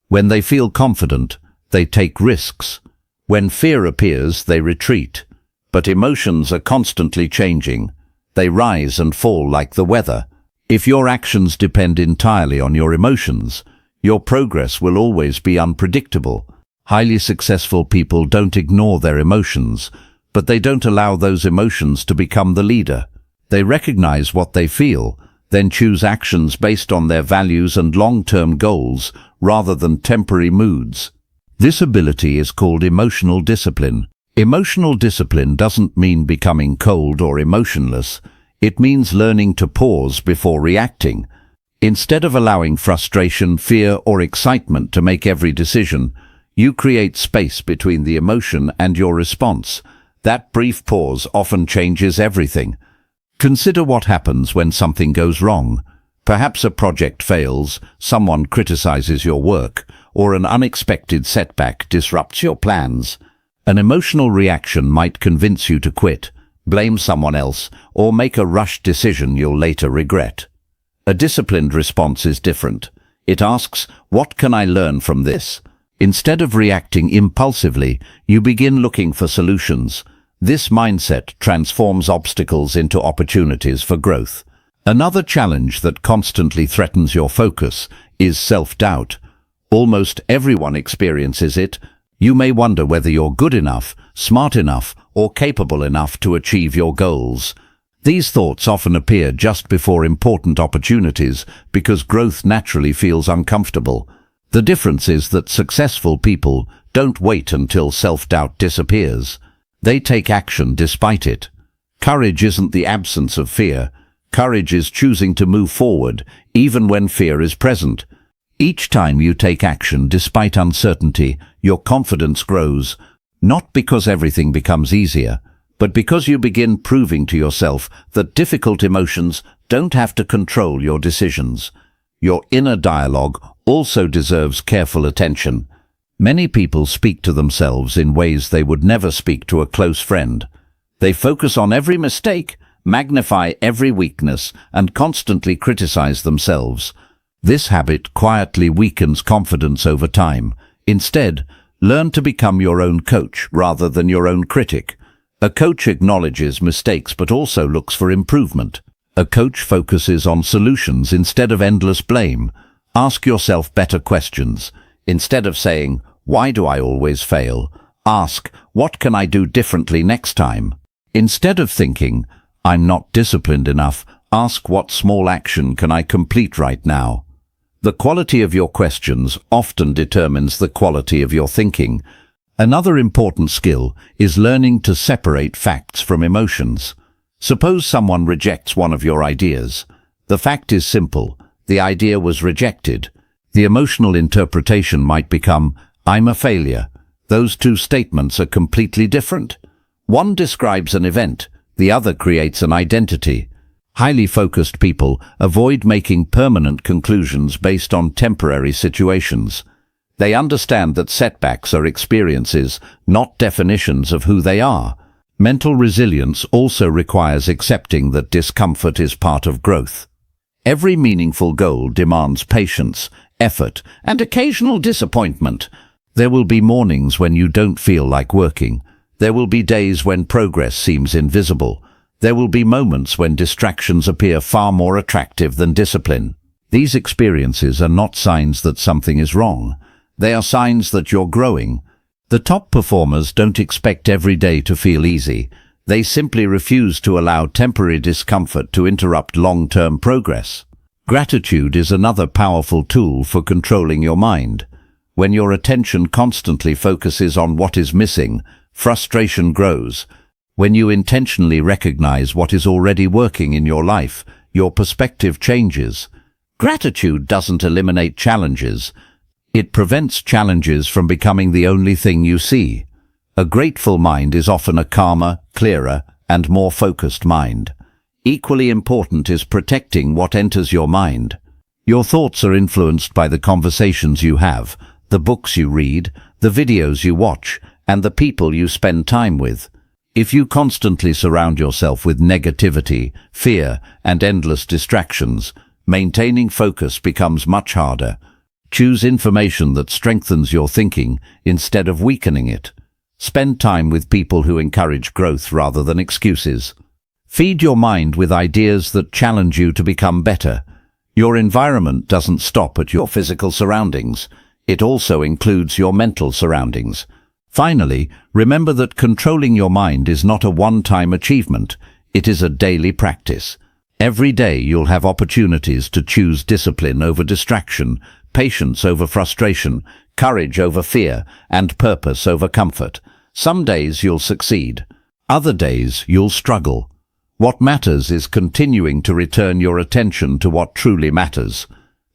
When they feel confident, they take risks. When fear appears, they retreat. But emotions are constantly changing. They rise and fall like the weather. If your actions depend entirely on your emotions, your progress will always be unpredictable. Highly successful people don't ignore their emotions, but they don't allow those emotions to become the leader. They recognize what they feel, then choose actions based on their values and long-term goals rather than temporary moods. This ability is called emotional discipline. Emotional discipline doesn't mean becoming cold or emotionless. It means learning to pause before reacting. Instead of allowing frustration, fear, or excitement to make every decision, you create space between the emotion and your response. That brief pause often changes everything. Consider what happens when something goes wrong. Perhaps a project fails, someone criticizes your work, or an unexpected setback disrupts your plans. An emotional reaction might convince you to quit, blame someone else, or make a rushed decision you'll later regret. A disciplined response is different. It asks, what can I learn from this? Instead of reacting impulsively, you begin looking for solutions. This mindset transforms obstacles into opportunities for growth. Another challenge that constantly threatens your focus is self-doubt. Almost everyone experiences it. You may wonder whether you're good enough, smart enough, or capable enough to achieve your goals. These thoughts often appear just before important opportunities because growth naturally feels uncomfortable. The difference is that successful people don't wait until self-doubt disappears. They take action despite it. Courage isn't the absence of fear. Courage is choosing to move forward, even when fear is present. Each time you take action despite uncertainty, your confidence grows, not because everything becomes easier, but because you begin proving to yourself that difficult emotions don't have to control your decisions. Your inner dialogue also deserves careful attention. Many people speak to themselves in ways they would never speak to a close friend. They focus on every mistake, magnify every weakness, and constantly criticize themselves. This habit quietly weakens confidence over time. Instead, learn to become your own coach rather than your own critic. A coach acknowledges mistakes but also looks for improvement. A coach focuses on solutions instead of endless blame. Ask yourself better questions. Instead of saying, "Why do I always fail?" ask, "What can I do differently next time?" Instead of thinking, "I'm not disciplined enough," ask, "What small action can I complete right now?" The quality of your questions often determines the quality of your thinking. Another important skill is learning to separate facts from emotions. Suppose someone rejects one of your ideas. The fact is simple. The idea was rejected. The emotional interpretation might become, "I'm a failure." Those two statements are completely different. One describes an event, the other creates an identity. Highly focused people avoid making permanent conclusions based on temporary situations. They understand that setbacks are experiences, not definitions of who they are. Mental resilience also requires accepting that discomfort is part of growth. Every meaningful goal demands patience, effort, and occasional disappointment. There will be mornings when you don't feel like working. There will be days when progress seems invisible. There will be moments when distractions appear far more attractive than discipline. These experiences are not signs that something is wrong. They are signs that you're growing. The top performers don't expect every day to feel easy. They simply refuse to allow temporary discomfort to interrupt long-term progress. Gratitude is another powerful tool for controlling your mind. When your attention constantly focuses on what is missing, frustration grows. When you intentionally recognize what is already working in your life, your perspective changes. Gratitude doesn't eliminate challenges. It prevents challenges from becoming the only thing you see. A grateful mind is often a calmer, clearer, and more focused mind. Equally important is protecting what enters your mind. Your thoughts are influenced by the conversations you have, the books you read, the videos you watch, and the people you spend time with. If you constantly surround yourself with negativity, fear, and endless distractions, maintaining focus becomes much harder. Choose information that strengthens your thinking instead of weakening it. Spend time with people who encourage growth rather than excuses. Feed your mind with ideas that challenge you to become better. Your environment doesn't stop at your physical surroundings. It also includes your mental surroundings. Finally, remember that controlling your mind is not a one-time achievement. It is a daily practice. Every day you'll have opportunities to choose discipline over distraction, patience over frustration, courage over fear, and purpose over comfort. Some days you'll succeed. Other days you'll struggle. What matters is continuing to return your attention to what truly matters.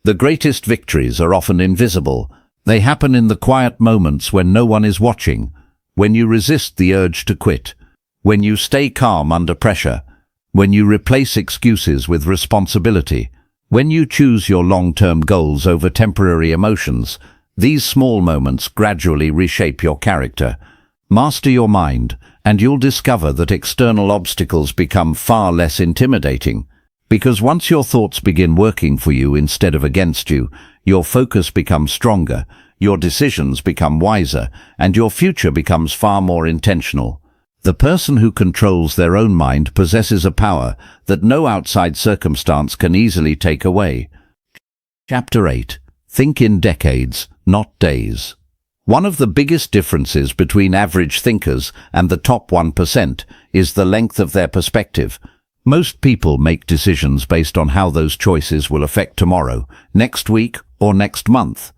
The greatest victories are often invisible. They happen in the quiet moments when no one is watching, when you resist the urge to quit, when you stay calm under pressure, when you replace excuses with responsibility, when you choose your long-term goals over temporary emotions. These small moments gradually reshape your character. Master your mind, and you'll discover that external obstacles become far less intimidating. Because once your thoughts begin working for you instead of against you, your focus becomes stronger, your decisions become wiser, and your future becomes far more intentional. The person who controls their own mind possesses a power that no outside circumstance can easily take away. Chapter 8. Think in decades, not days. One of the biggest differences between average thinkers and the top 1% is the length of their perspective. Most people make decisions based on how those choices will affect tomorrow, next week, or next month.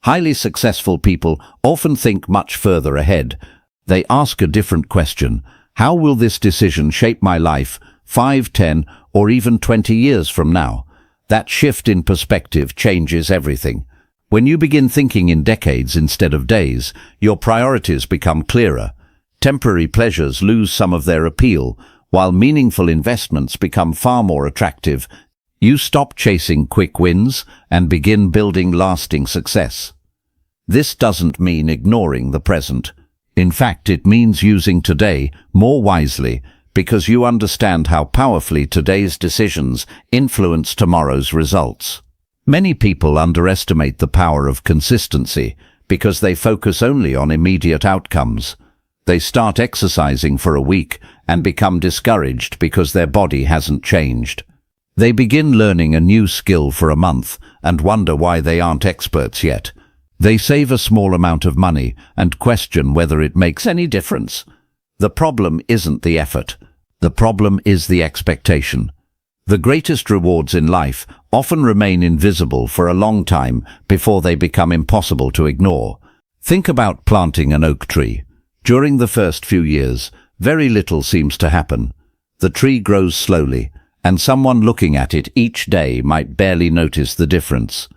Highly successful people often think much further ahead. They ask a different question. How will this decision shape my life 5, 10, or even 20 years from now? That shift in perspective changes everything. When you begin thinking in decades instead of days, your priorities become clearer. Temporary pleasures lose some of their appeal, while meaningful investments become far more attractive. You stop chasing quick wins and begin building lasting success. This doesn't mean ignoring the present. In fact, it means using today more wisely, because you understand how powerfully today's decisions influence tomorrow's results. Many people underestimate the power of consistency because they focus only on immediate outcomes. They start exercising for a week and become discouraged because their body hasn't changed. They begin learning a new skill for a month and wonder why they aren't experts yet. They save a small amount of money and question whether it makes any difference. The problem isn't the effort. The problem is the expectation. The greatest rewards in life often remain invisible for a long time before they become impossible to ignore. Think about planting an oak tree. During the first few years, very little seems to happen. The tree grows slowly, and someone looking at it each day might barely notice the difference.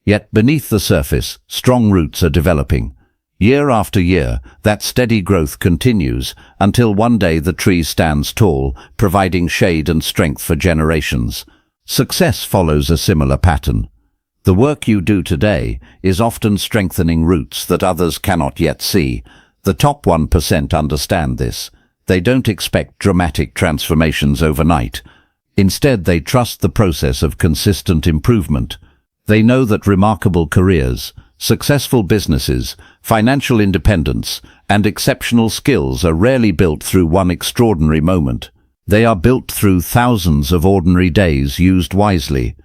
Yet beneath the surface, strong roots are developing. Year after year, that steady growth continues until one day the tree stands tall, providing shade and strength for generations. Success follows a similar pattern. The work you do today is often strengthening roots that others cannot yet see. The top 1% understand this. They don't expect dramatic transformations overnight. Instead, they trust the process of consistent improvement. They know that remarkable careers, successful businesses, financial independence, and exceptional skills are rarely built through one extraordinary moment. They are built through thousands of ordinary days used wisely.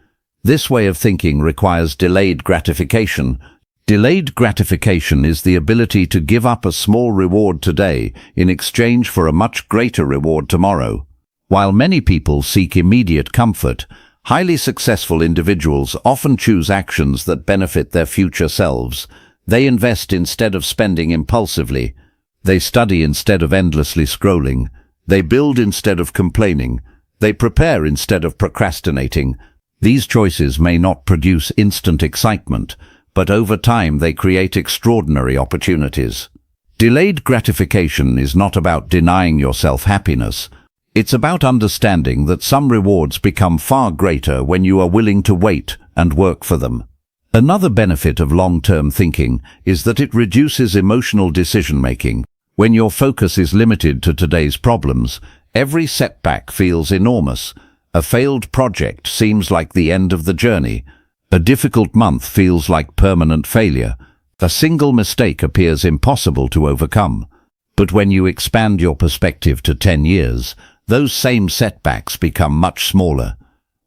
This way of thinking requires delayed gratification. Delayed gratification is the ability to give up a small reward today in exchange for a much greater reward tomorrow. While many people seek immediate comfort, highly successful individuals often choose actions that benefit their future selves. They invest instead of spending impulsively. They study instead of endlessly scrolling. They build instead of complaining. They prepare instead of procrastinating. These choices may not produce instant excitement, but over time they create extraordinary opportunities. Delayed gratification is not about denying yourself happiness. It's about understanding that some rewards become far greater when you are willing to wait and work for them. Another benefit of long-term thinking is that it reduces emotional decision-making. When your focus is limited to today's problems, every setback feels enormous. A failed project seems like the end of the journey. A difficult month feels like permanent failure. A single mistake appears impossible to overcome. But when you expand your perspective to 10 years, those same setbacks become much smaller.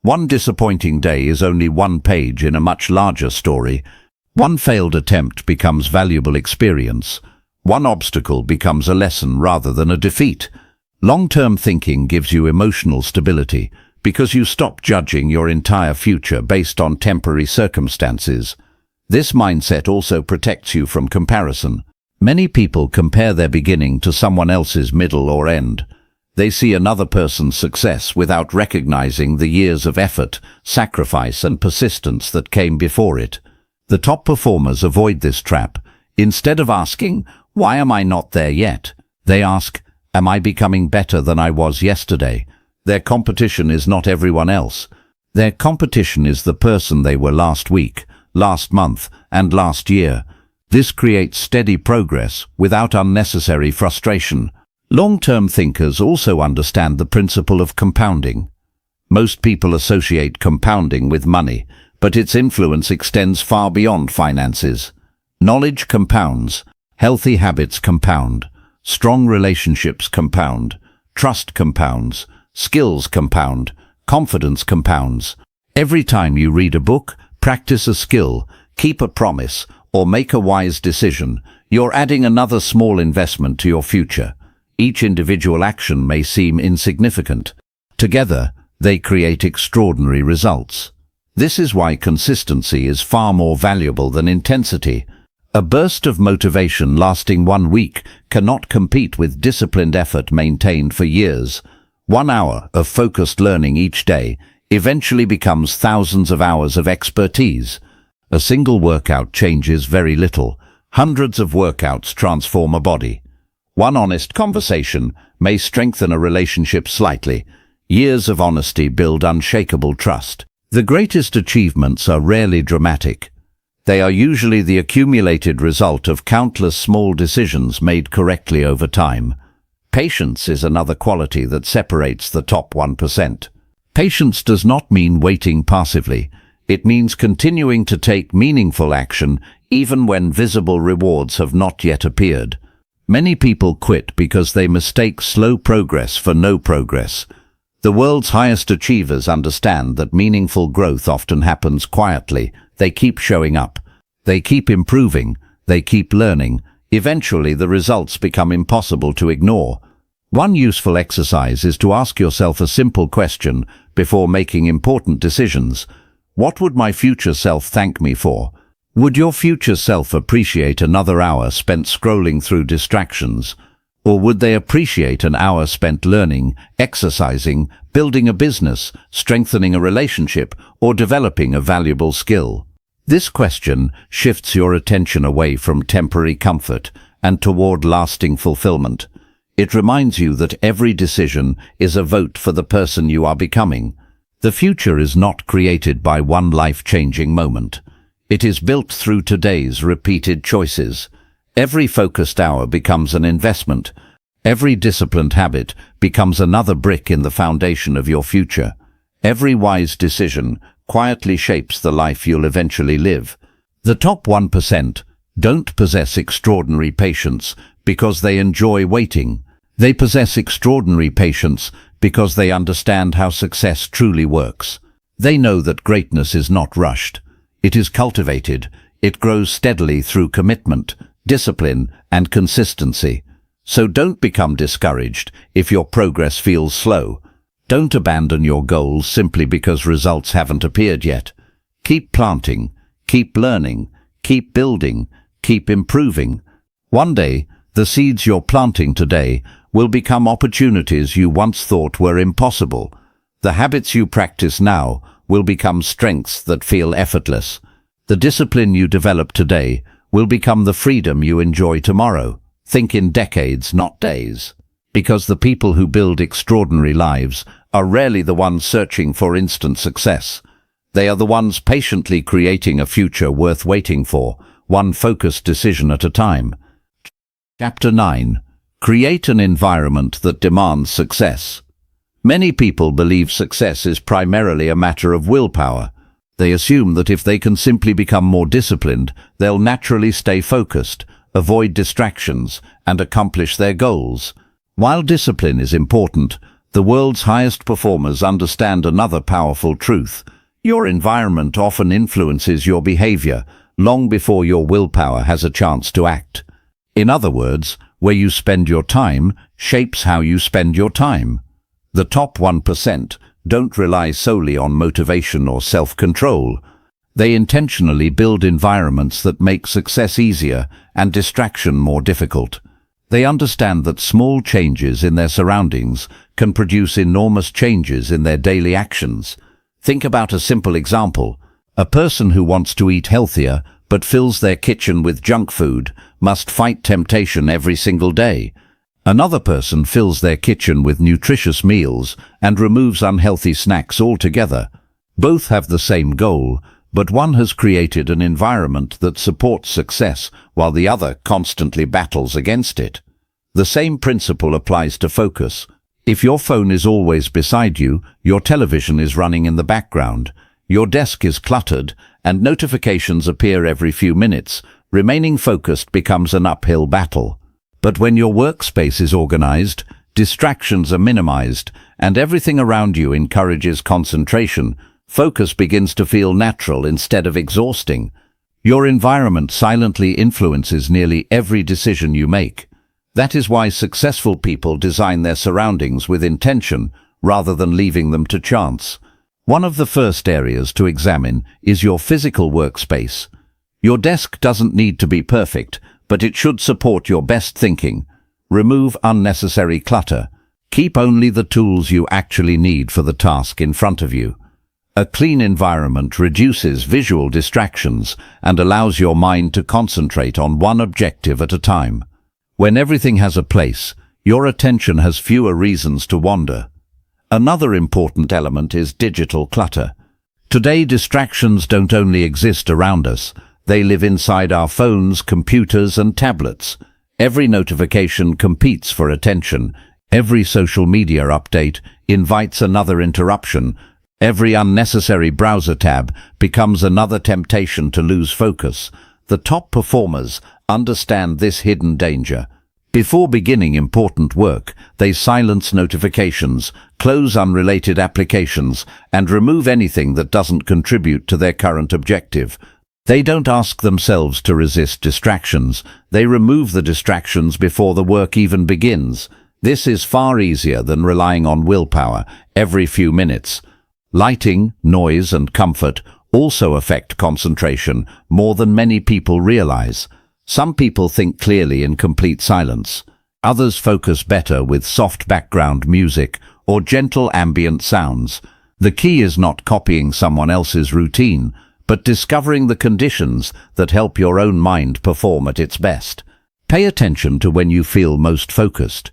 One disappointing day is only one page in a much larger story. One failed attempt becomes valuable experience. One obstacle becomes a lesson rather than a defeat. Long-term thinking gives you emotional stability because you stop judging your entire future based on temporary circumstances. This mindset also protects you from comparison. Many people compare their beginning to someone else's middle or end. They see another person's success without recognizing the years of effort, sacrifice, and persistence that came before it. The top performers avoid this trap. Instead of asking, "Why am I not there yet?" they ask, "Am I becoming better than I was yesterday?" Their competition is not everyone else. Their competition is the person they were last week, last month, and last year. This creates steady progress without unnecessary frustration. Long-term thinkers also understand the principle of compounding. Most people associate compounding with money, but its influence extends far beyond finances. Knowledge compounds, healthy habits compound, strong relationships compound, trust compounds, skills compound, confidence compounds. Every time you read a book, practice a skill, keep a promise, or make a wise decision, you're adding another small investment to your future. Each individual action may seem insignificant. Together, they create extraordinary results. This is why consistency is far more valuable than intensity. A burst of motivation lasting 1 week cannot compete with disciplined effort maintained for years. 1 hour of focused learning each day eventually becomes thousands of hours of expertise. A single workout changes very little. Hundreds of workouts transform a body. One honest conversation may strengthen a relationship slightly. Years of honesty build unshakable trust. The greatest achievements are rarely dramatic. They are usually the accumulated result of countless small decisions made correctly over time. Patience is another quality that separates the top 1%. Patience does not mean waiting passively. It means continuing to take meaningful action even when visible rewards have not yet appeared. Many people quit because they mistake slow progress for no progress. The world's highest achievers understand that meaningful growth often happens quietly. They keep showing up. They keep improving. They keep learning. Eventually, the results become impossible to ignore. One useful exercise is to ask yourself a simple question before making important decisions. What would my future self thank me for? Would your future self appreciate another hour spent scrolling through distractions? Or would they appreciate an hour spent learning, exercising, building a business, strengthening a relationship, or developing a valuable skill? This question shifts your attention away from temporary comfort and toward lasting fulfillment. It reminds you that every decision is a vote for the person you are becoming. The future is not created by one life-changing moment. It is built through today's repeated choices. Every focused hour becomes an investment. Every disciplined habit becomes another brick in the foundation of your future. Every wise decision quietly shapes the life you'll eventually live. The top 1% don't possess extraordinary patience because they enjoy waiting. They possess extraordinary patience because they understand how success truly works. They know that greatness is not rushed. It is cultivated. It grows steadily through commitment, discipline, and consistency. So don't become discouraged if your progress feels slow. Don't abandon your goals simply because results haven't appeared yet. Keep planting, keep learning, keep building, keep improving. One day, the seeds you're planting today will become opportunities you once thought were impossible. The habits you practice now will become strengths that feel effortless. The discipline you develop today will become the freedom you enjoy tomorrow. Think in decades, not days. Because the people who build extraordinary lives are rarely the ones searching for instant success. They are the ones patiently creating a future worth waiting for, one focused decision at a time. Chapter 9. Create an environment that demands success. Many people believe success is primarily a matter of willpower. They assume that if they can simply become more disciplined, they'll naturally stay focused, avoid distractions, and accomplish their goals. While discipline is important, the world's highest performers understand another powerful truth. Your environment often influences your behavior long before your willpower has a chance to act. In other words, where you spend your time shapes how you spend your time. The top 1% don't rely solely on motivation or self-control. They intentionally build environments that make success easier and distraction more difficult. They understand that small changes in their surroundings can produce enormous changes in their daily actions. Think about a simple example. A person who wants to eat healthier but fills their kitchen with junk food must fight temptation every single day. Another person fills their kitchen with nutritious meals and removes unhealthy snacks altogether. Both have the same goal, but one has created an environment that supports success while the other constantly battles against it. The same principle applies to focus. If your phone is always beside you, your television is running in the background, your desk is cluttered, and notifications appear every few minutes, remaining focused becomes an uphill battle. But when your workspace is organized, distractions are minimized, and everything around you encourages concentration, focus begins to feel natural instead of exhausting. Your environment silently influences nearly every decision you make. That is why successful people design their surroundings with intention rather than leaving them to chance. One of the first areas to examine is your physical workspace. Your desk doesn't need to be perfect, but it should support your best thinking. Remove unnecessary clutter. Keep only the tools you actually need for the task in front of you. A clean environment reduces visual distractions and allows your mind to concentrate on one objective at a time. When everything has a place, your attention has fewer reasons to wander. Another important element is digital clutter. Today, distractions don't only exist around us, they live inside our phones, computers, and tablets. Every notification competes for attention. Every social media update invites another interruption. Every unnecessary browser tab becomes another temptation to lose focus. The top performers understand this hidden danger. Before beginning important work, they silence notifications, close unrelated applications, and remove anything that doesn't contribute to their current objective. They don't ask themselves to resist distractions. They remove the distractions before the work even begins. This is far easier than relying on willpower every few minutes. Lighting, noise, and comfort also affect concentration more than many people realize. Some people think clearly in complete silence. Others focus better with soft background music or gentle ambient sounds. The key is not copying someone else's routine, but discovering the conditions that help your own mind perform at its best. Pay attention to when you feel most focused.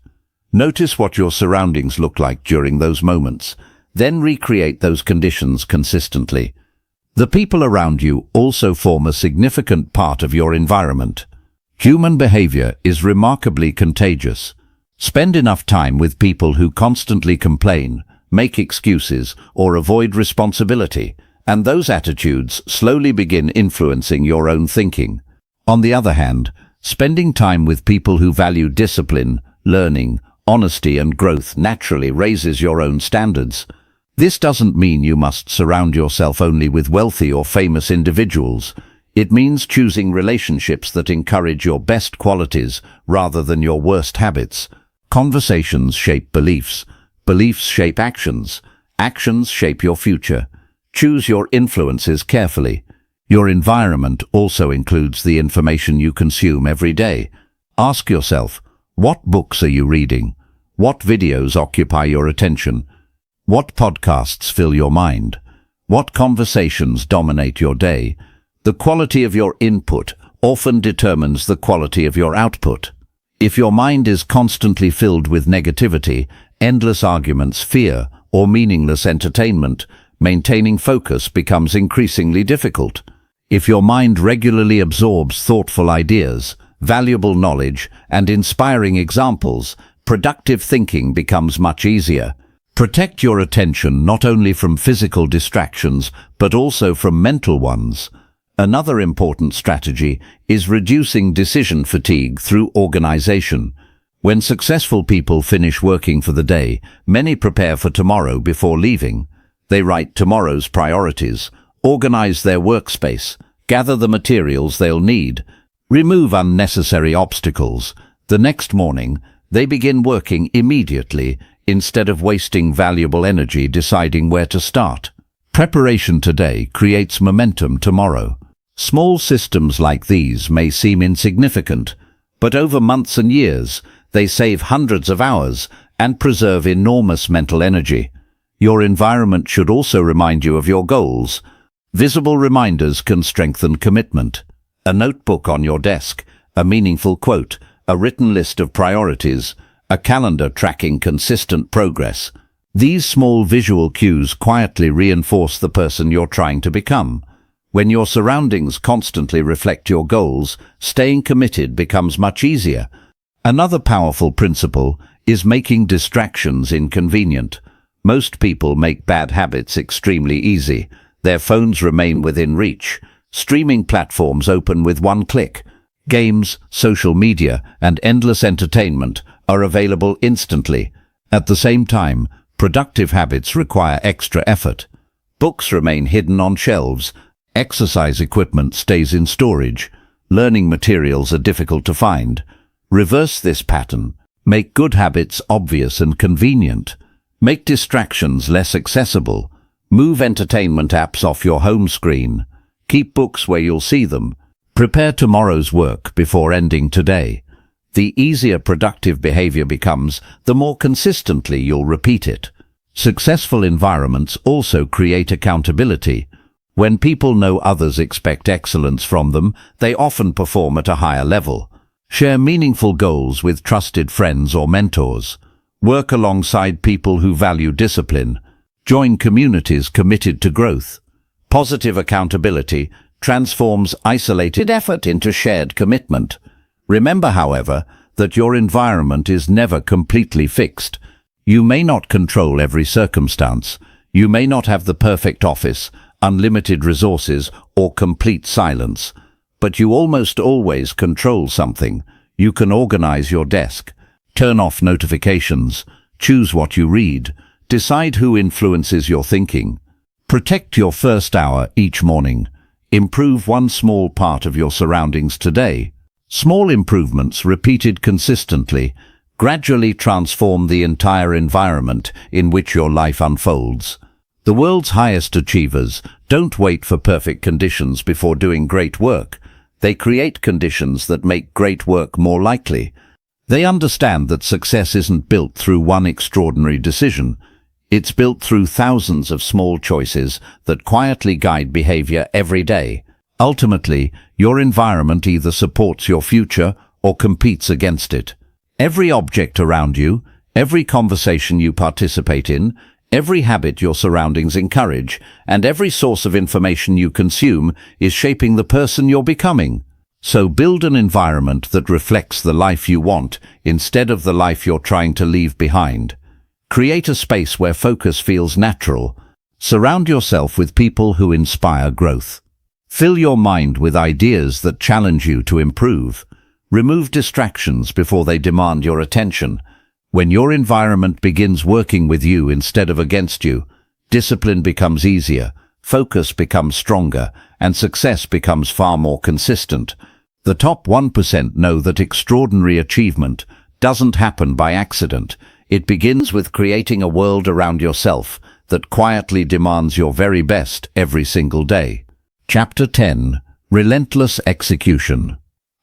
Notice what your surroundings look like during those moments. Then recreate those conditions consistently. The people around you also form a significant part of your environment. Human behavior is remarkably contagious. Spend enough time with people who constantly complain, make excuses, or avoid responsibility, and those attitudes slowly begin influencing your own thinking. On the other hand, spending time with people who value discipline, learning, honesty, and growth naturally raises your own standards. This doesn't mean you must surround yourself only with wealthy or famous individuals. It means choosing relationships that encourage your best qualities rather than your worst habits. Conversations shape beliefs. Beliefs shape actions. Actions shape your future. Choose your influences carefully. Your environment also includes the information you consume every day. Ask yourself, what books are you reading? What videos occupy your attention? What podcasts fill your mind? What conversations dominate your day? The quality of your input often determines the quality of your output. If your mind is constantly filled with negativity, endless arguments, fear, or meaningless entertainment, maintaining focus becomes increasingly difficult. If your mind regularly absorbs thoughtful ideas, valuable knowledge, and inspiring examples, productive thinking becomes much easier. Protect your attention not only from physical distractions, but also from mental ones. Another important strategy is reducing decision fatigue through organization. When successful people finish working for the day, many prepare for tomorrow before leaving. They write tomorrow's priorities, organize their workspace, gather the materials they'll need, remove unnecessary obstacles. The next morning, they begin working immediately, instead of wasting valuable energy deciding where to start. Preparation today creates momentum tomorrow. Small systems like these may seem insignificant, but over months and years, they save hundreds of hours and preserve enormous mental energy. Your environment should also remind you of your goals. Visible reminders can strengthen commitment. A notebook on your desk, a meaningful quote, a written list of priorities, a calendar tracking consistent progress. These small visual cues quietly reinforce the person you're trying to become. When your surroundings constantly reflect your goals, staying committed becomes much easier. Another powerful principle is making distractions inconvenient. Most people make bad habits extremely easy. Their phones remain within reach. Streaming platforms open with one click. Games, social media, and endless entertainment are available instantly. At the same time, productive habits require extra effort. Books remain hidden on shelves. Exercise equipment stays in storage. Learning materials are difficult to find. Reverse this pattern. Make good habits obvious and convenient. Make distractions less accessible. Move entertainment apps off your home screen. Keep books where you'll see them. Prepare tomorrow's work before ending today. The easier productive behavior becomes, the more consistently you'll repeat it. Successful environments also create accountability. When people know others expect excellence from them, they often perform at a higher level. Share meaningful goals with trusted friends or mentors. Work alongside people who value discipline. Join communities committed to growth. Positive accountability transforms isolated effort into shared commitment. Remember, however, that your environment is never completely fixed. You may not control every circumstance. You may not have the perfect office, unlimited resources, or complete silence. But you almost always control something. You can organize your desk, turn off notifications, choose what you read, decide who influences your thinking. Protect your first hour each morning. Improve one small part of your surroundings today. Small improvements repeated consistently gradually transform the entire environment in which your life unfolds. The world's highest achievers don't wait for perfect conditions before doing great work. They create conditions that make great work more likely. They understand that success isn't built through one extraordinary decision. It's built through thousands of small choices that quietly guide behavior every day. Ultimately, your environment either supports your future or competes against it. Every object around you, every conversation you participate in, every habit your surroundings encourage, and every source of information you consume is shaping the person you're becoming. So build an environment that reflects the life you want instead of the life you're trying to leave behind. Create a space where focus feels natural. Surround yourself with people who inspire growth. Fill your mind with ideas that challenge you to improve. Remove distractions before they demand your attention. When your environment begins working with you instead of against you, discipline becomes easier, focus becomes stronger, and success becomes far more consistent. The top 1% know that extraordinary achievement doesn't happen by accident. It begins with creating a world around yourself that quietly demands your very best every single day. Chapter 10. Relentless Execution.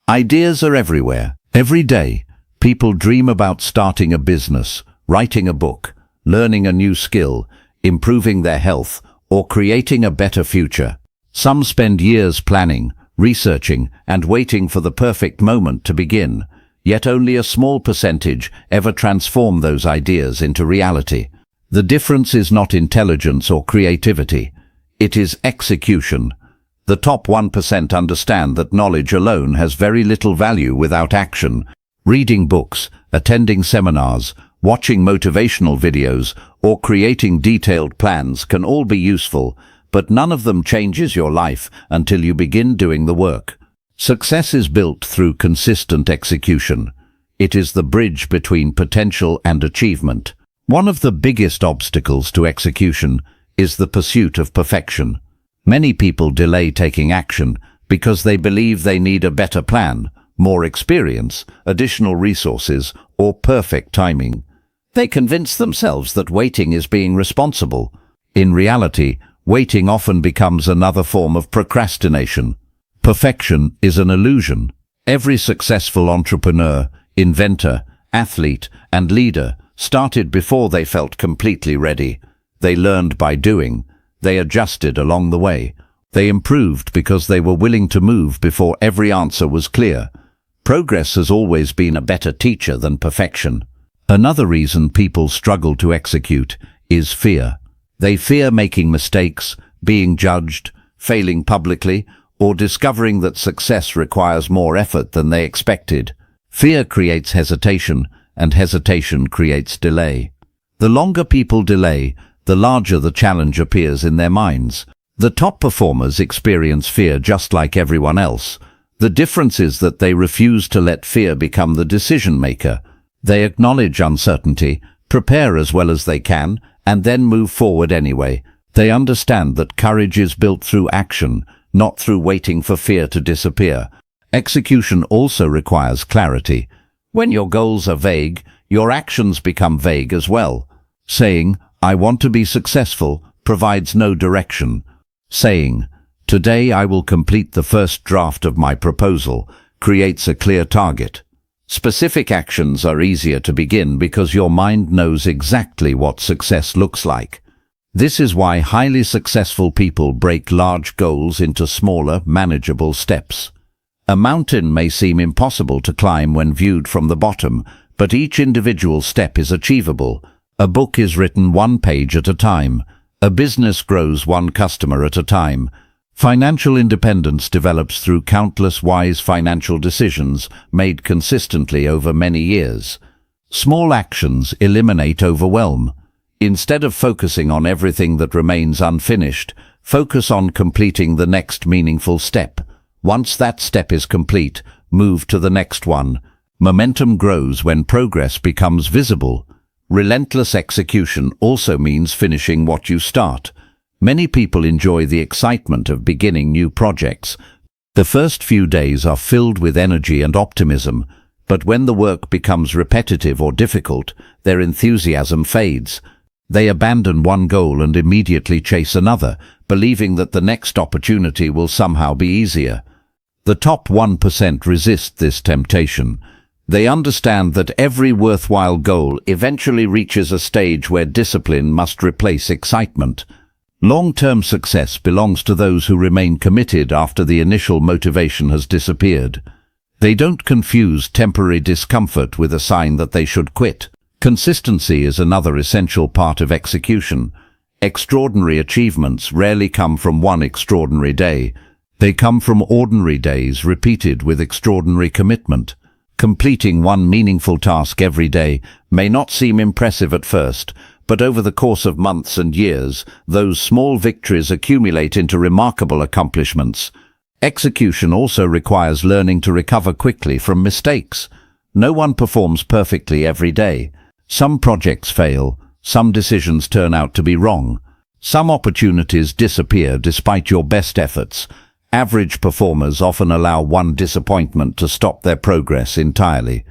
Ideas are everywhere. Every day, people dream about starting a business, writing a book, learning a new skill, improving their health, or creating a better future. Some spend years planning, researching, and waiting for the perfect moment to begin. Yet only a small percentage ever transform those ideas into reality. The difference is not intelligence or creativity. It is execution. The top 1% understand that knowledge alone has very little value without action. Reading books, attending seminars, watching motivational videos, or creating detailed plans can all be useful, but none of them changes your life until you begin doing the work. Success is built through consistent execution. It is the bridge between potential and achievement. One of the biggest obstacles to execution is the pursuit of perfection. Many people delay taking action because they believe they need a better plan, more experience, additional resources, or perfect timing. They convince themselves that waiting is being responsible. In reality, waiting often becomes another form of procrastination. Perfection is an illusion. Every successful entrepreneur, inventor, athlete, and leader started before they felt completely ready. They learned by doing. They adjusted along the way. They improved because they were willing to move before every answer was clear. Progress has always been a better teacher than perfection. Another reason people struggle to execute is fear. They fear making mistakes, being judged, failing publicly, or discovering that success requires more effort than they expected. Fear creates hesitation, and hesitation creates delay. The longer people delay, the larger the challenge appears in their minds. The top performers experience fear just like everyone else. The difference is that they refuse to let fear become the decision maker. They acknowledge uncertainty, prepare as well as they can, and then move forward anyway. They understand that courage is built through action, not through waiting for fear to disappear. Execution also requires clarity. When your goals are vague, your actions become vague as well. Saying, "I want to be successful," provides no direction. Saying, "Today I will complete the first draft of my proposal," creates a clear target. Specific actions are easier to begin because your mind knows exactly what success looks like. This is why highly successful people break large goals into smaller, manageable steps. A mountain may seem impossible to climb when viewed from the bottom, but each individual step is achievable. A book is written one page at a time. A business grows one customer at a time. Financial independence develops through countless wise financial decisions made consistently over many years. Small actions eliminate overwhelm. Instead of focusing on everything that remains unfinished, focus on completing the next meaningful step. Once that step is complete, move to the next one. Momentum grows when progress becomes visible. Relentless execution also means finishing what you start. Many people enjoy the excitement of beginning new projects. The first few days are filled with energy and optimism, but when the work becomes repetitive or difficult, their enthusiasm fades. They abandon one goal and immediately chase another, believing that the next opportunity will somehow be easier. The top 1% resist this temptation. They understand that every worthwhile goal eventually reaches a stage where discipline must replace excitement. Long-term success belongs to those who remain committed after the initial motivation has disappeared. They don't confuse temporary discomfort with a sign that they should quit. Consistency is another essential part of execution. Extraordinary achievements rarely come from one extraordinary day. They come from ordinary days repeated with extraordinary commitment. Completing one meaningful task every day may not seem impressive at first, but over the course of months and years, those small victories accumulate into remarkable accomplishments. Execution also requires learning to recover quickly from mistakes. No one performs perfectly every day. Some projects fail, some decisions turn out to be wrong. Some opportunities disappear despite your best efforts. Average performers often allow one disappointment to stop their progress entirely.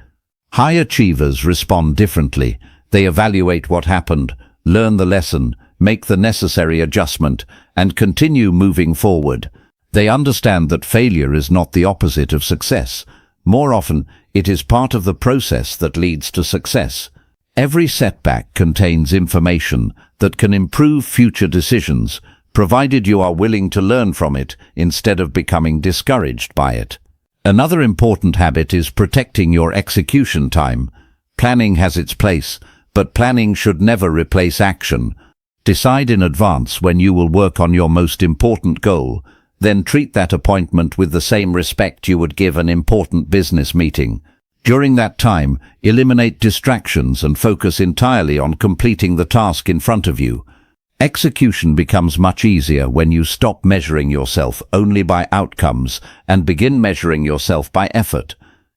High achievers respond differently. They evaluate what happened, learn the lesson, make the necessary adjustment, and continue moving forward. They understand that failure is not the opposite of success. More often, it is part of the process that leads to success. Every setback contains information that can improve future decisions, provided you are willing to learn from it instead of becoming discouraged by it. Another important habit is protecting your execution time. Planning has its place, but planning should never replace action. Decide in advance when you will work on your most important goal, then treat that appointment with the same respect you would give an important business meeting. During that time, eliminate distractions and focus entirely on completing the task in front of you. Execution becomes much easier when you stop measuring yourself only by outcomes and begin measuring yourself by effort.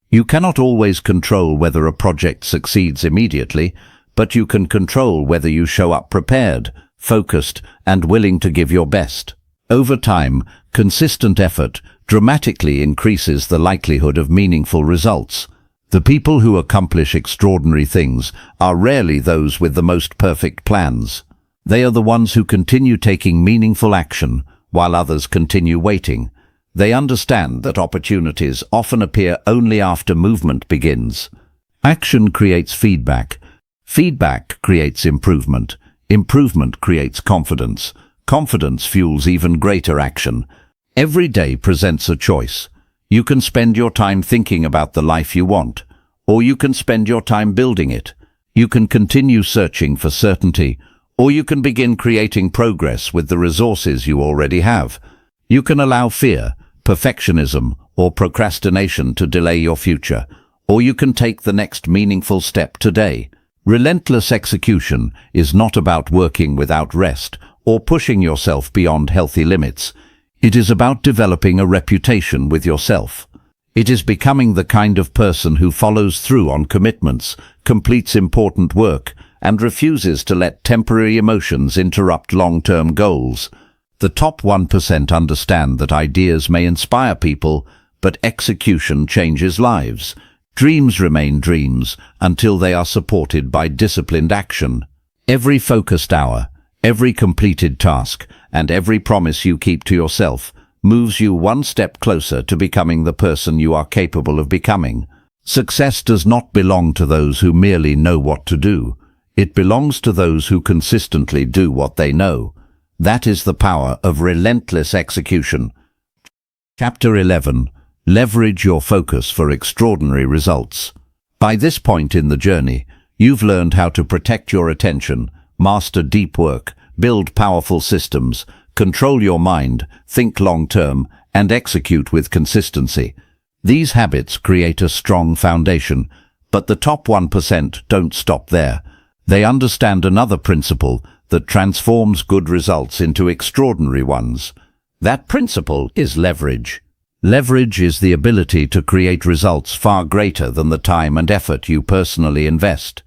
You cannot always control whether a project succeeds immediately, but you can control whether you show up prepared, focused, and willing to give your best. Over time, consistent effort dramatically increases the likelihood of meaningful results. The people who accomplish extraordinary things are rarely those with the most perfect plans. They are the ones who continue taking meaningful action while others continue waiting. They understand that opportunities often appear only after movement begins. Action creates feedback. Feedback creates improvement. Improvement creates confidence. Confidence fuels even greater action. Every day presents a choice. You can spend your time thinking about the life you want, or you can spend your time building it. You can continue searching for certainty, or you can begin creating progress with the resources you already have. You can allow fear, perfectionism, or procrastination to delay your future, or you can take the next meaningful step today. Relentless execution is not about working without rest or pushing yourself beyond healthy limits. It is about developing a reputation with yourself. It is becoming the kind of person who follows through on commitments, completes important work, and refuses to let temporary emotions interrupt long-term goals. The top 1% understand that ideas may inspire people, but execution changes lives. Dreams remain dreams until they are supported by disciplined action. Every focused hour, Every completed task and every promise you keep to yourself moves you one step closer to becoming the person you are capable of becoming. Success does not belong to those who merely know what to do. It belongs to those who consistently do what they know. That is the power of relentless execution. Chapter 11. Leverage your focus for extraordinary results. By this point in the journey, you've learned how to protect your attention, master deep work, build powerful systems, control your mind, think long-term, and execute with consistency. These habits create a strong foundation, but the top 1% don't stop there. They understand another principle that transforms good results into extraordinary ones. That principle is leverage. Leverage is the ability to create results far greater than the time and effort you personally invest.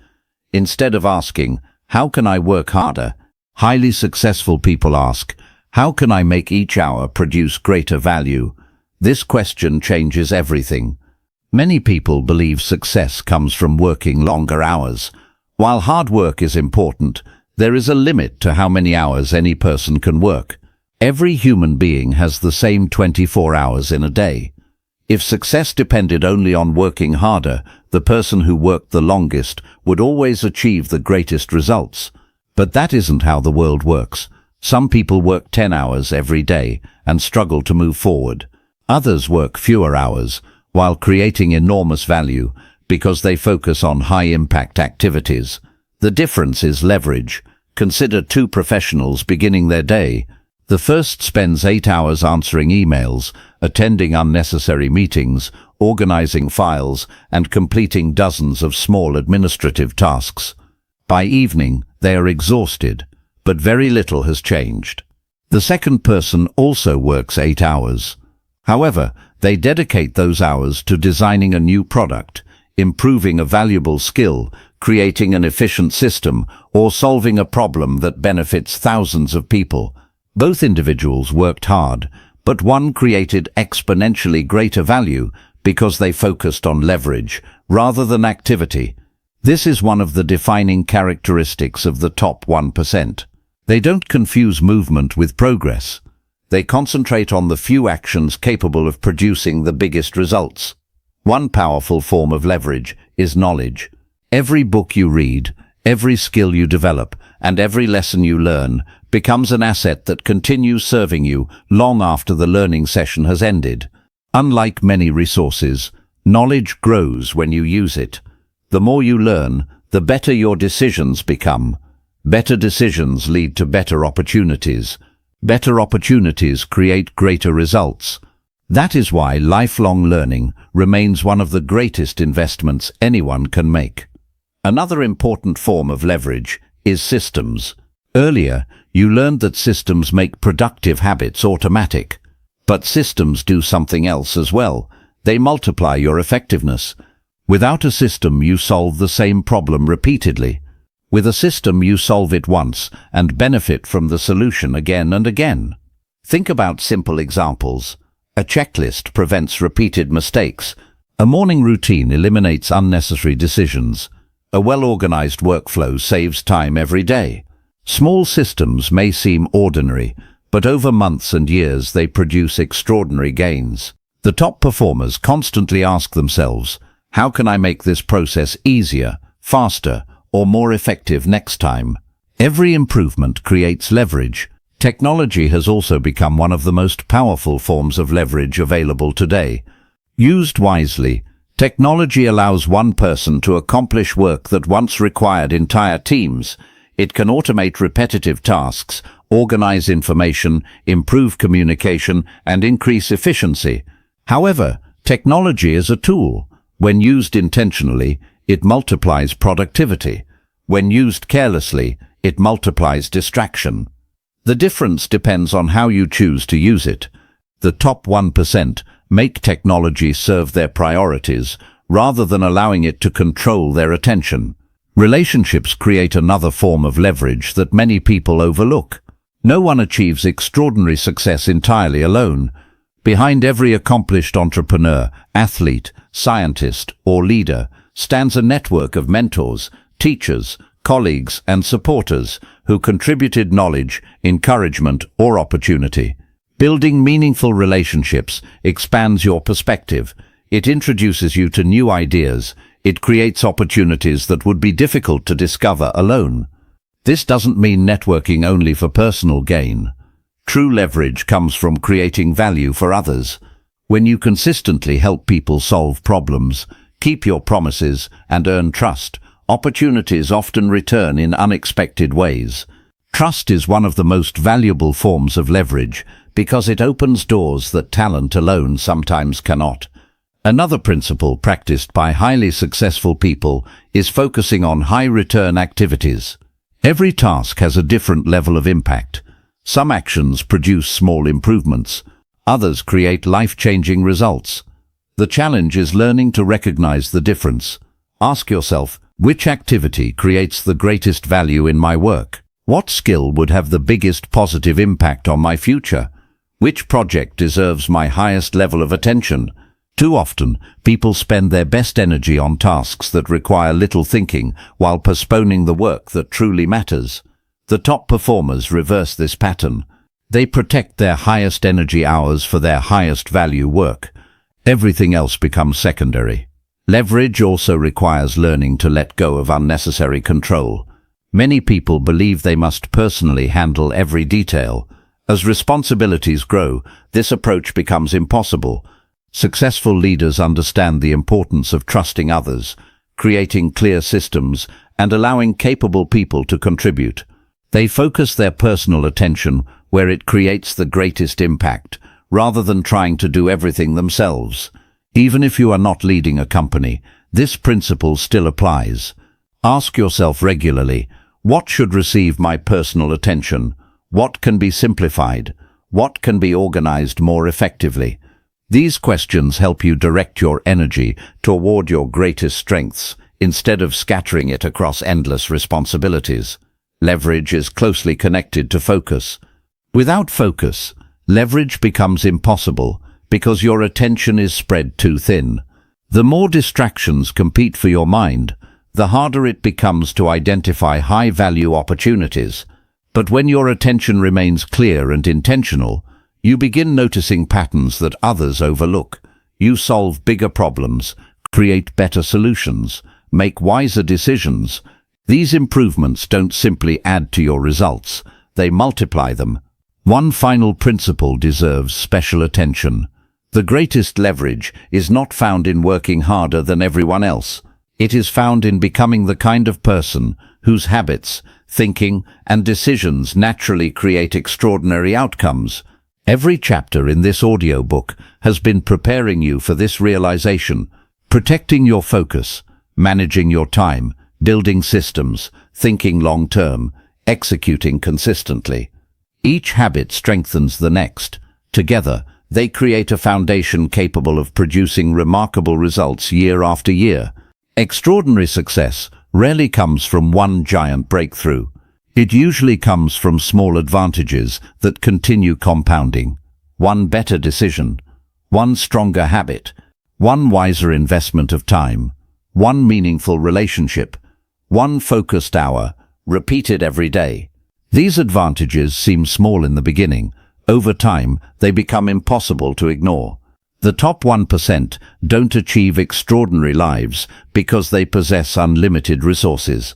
Instead of asking, "How can I work harder?" highly successful people ask, "How can I make each hour produce greater value?" This question changes everything. Many people believe success comes from working longer hours. While hard work is important, there is a limit to how many hours any person can work. Every human being has the same 24 hours in a day. If success depended only on working harder, the person who worked the longest would always achieve the greatest results. But that isn't how the world works. Some people work 10 hours every day and struggle to move forward. Others work fewer hours while creating enormous value because they focus on high-impact activities. The difference is leverage. Consider two professionals beginning their day. The first spends 8 hours answering emails, attending unnecessary meetings, organizing files, and completing dozens of small administrative tasks. By evening, they are exhausted, but very little has changed. The second person also works 8 hours. However, they dedicate those hours to designing a new product, improving a valuable skill, creating an efficient system, or solving a problem that benefits thousands of people. Both individuals worked hard, but one created exponentially greater value because they focused on leverage rather than activity. This is one of the defining characteristics of the top 1%. They don't confuse movement with progress. They concentrate on the few actions capable of producing the biggest results. One powerful form of leverage is knowledge. Every book you read, every skill you develop, and every lesson you learn becomes an asset that continues serving you long after the learning session has ended. Unlike many resources, knowledge grows when you use it. The more you learn, the better your decisions become. Better decisions lead to better opportunities. Better opportunities create greater results. That is why lifelong learning remains one of the greatest investments anyone can make. Another important form of leverage is systems. Earlier, you learned that systems make productive habits automatic. But systems do something else as well. They multiply your effectiveness. Without a system, you solve the same problem repeatedly. With a system, you solve it once and benefit from the solution again and again. Think about simple examples. A checklist prevents repeated mistakes. A morning routine eliminates unnecessary decisions. A well-organized workflow saves time every day. Small systems may seem ordinary, but over months and years they produce extraordinary gains. The top performers constantly ask themselves, "How can I make this process easier, faster, or more effective next time?" Every improvement creates leverage. Technology has also become one of the most powerful forms of leverage available today. Used wisely, technology allows one person to accomplish work that once required entire teams. It can automate repetitive tasks, organize information, improve communication, and increase efficiency. However, technology is a tool. When used intentionally, it multiplies productivity. When used carelessly, it multiplies distraction. The difference depends on how you choose to use it. The top 1% make technology serve their priorities rather than allowing it to control their attention. Relationships create another form of leverage that many people overlook. No one achieves extraordinary success entirely alone. Behind every accomplished entrepreneur, athlete, scientist, or leader stands a network of mentors, teachers, colleagues, and supporters who contributed knowledge, encouragement, or opportunity. Building meaningful relationships expands your perspective. It introduces you to new ideas. It creates opportunities that would be difficult to discover alone. This doesn't mean networking only for personal gain. True leverage comes from creating value for others. When you consistently help people solve problems, keep your promises, and earn trust, opportunities often return in unexpected ways. Trust is one of the most valuable forms of leverage because it opens doors that talent alone sometimes cannot. Another principle practiced by highly successful people is focusing on high-return activities. Every task has a different level of impact. Some actions produce small improvements. Others create life-changing results. The challenge is learning to recognize the difference. Ask yourself, which activity creates the greatest value in my work? What skill would have the biggest positive impact on my future? Which project deserves my highest level of attention? Too often, people spend their best energy on tasks that require little thinking while postponing the work that truly matters. The top performers reverse this pattern. They protect their highest energy hours for their highest value work. Everything else becomes secondary. Leverage also requires learning to let go of unnecessary control. Many people believe they must personally handle every detail. As responsibilities grow, this approach becomes impossible. Successful leaders understand the importance of trusting others, creating clear systems, and allowing capable people to contribute. They focus their personal attention where it creates the greatest impact, rather than trying to do everything themselves. Even if you are not leading a company, this principle still applies. Ask yourself regularly, what should receive my personal attention? What can be simplified? What can be organized more effectively? These questions help you direct your energy toward your greatest strengths instead of scattering it across endless responsibilities. Leverage is closely connected to focus. Without focus, leverage becomes impossible because your attention is spread too thin. The more distractions compete for your mind, the harder it becomes to identify high-value opportunities. But when your attention remains clear and intentional, you begin noticing patterns that others overlook. You solve bigger problems, create better solutions, make wiser decisions. These improvements don't simply add to your results, they multiply them. One final principle deserves special attention. The greatest leverage is not found in working harder than everyone else. It is found in becoming the kind of person whose habits, thinking, and decisions naturally create extraordinary outcomes. Every chapter in this audiobook has been preparing you for this realization, protecting your focus, managing your time, building systems, thinking long-term, executing consistently. Each habit strengthens the next. Together, they create a foundation capable of producing remarkable results year after year. Extraordinary success rarely comes from one giant breakthrough. It usually comes from small advantages that continue compounding. One better decision, one stronger habit, one wiser investment of time, one meaningful relationship, one focused hour, repeated every day. These advantages seem small in the beginning. Over time, they become impossible to ignore. The top 1% don't achieve extraordinary lives because they possess unlimited resources.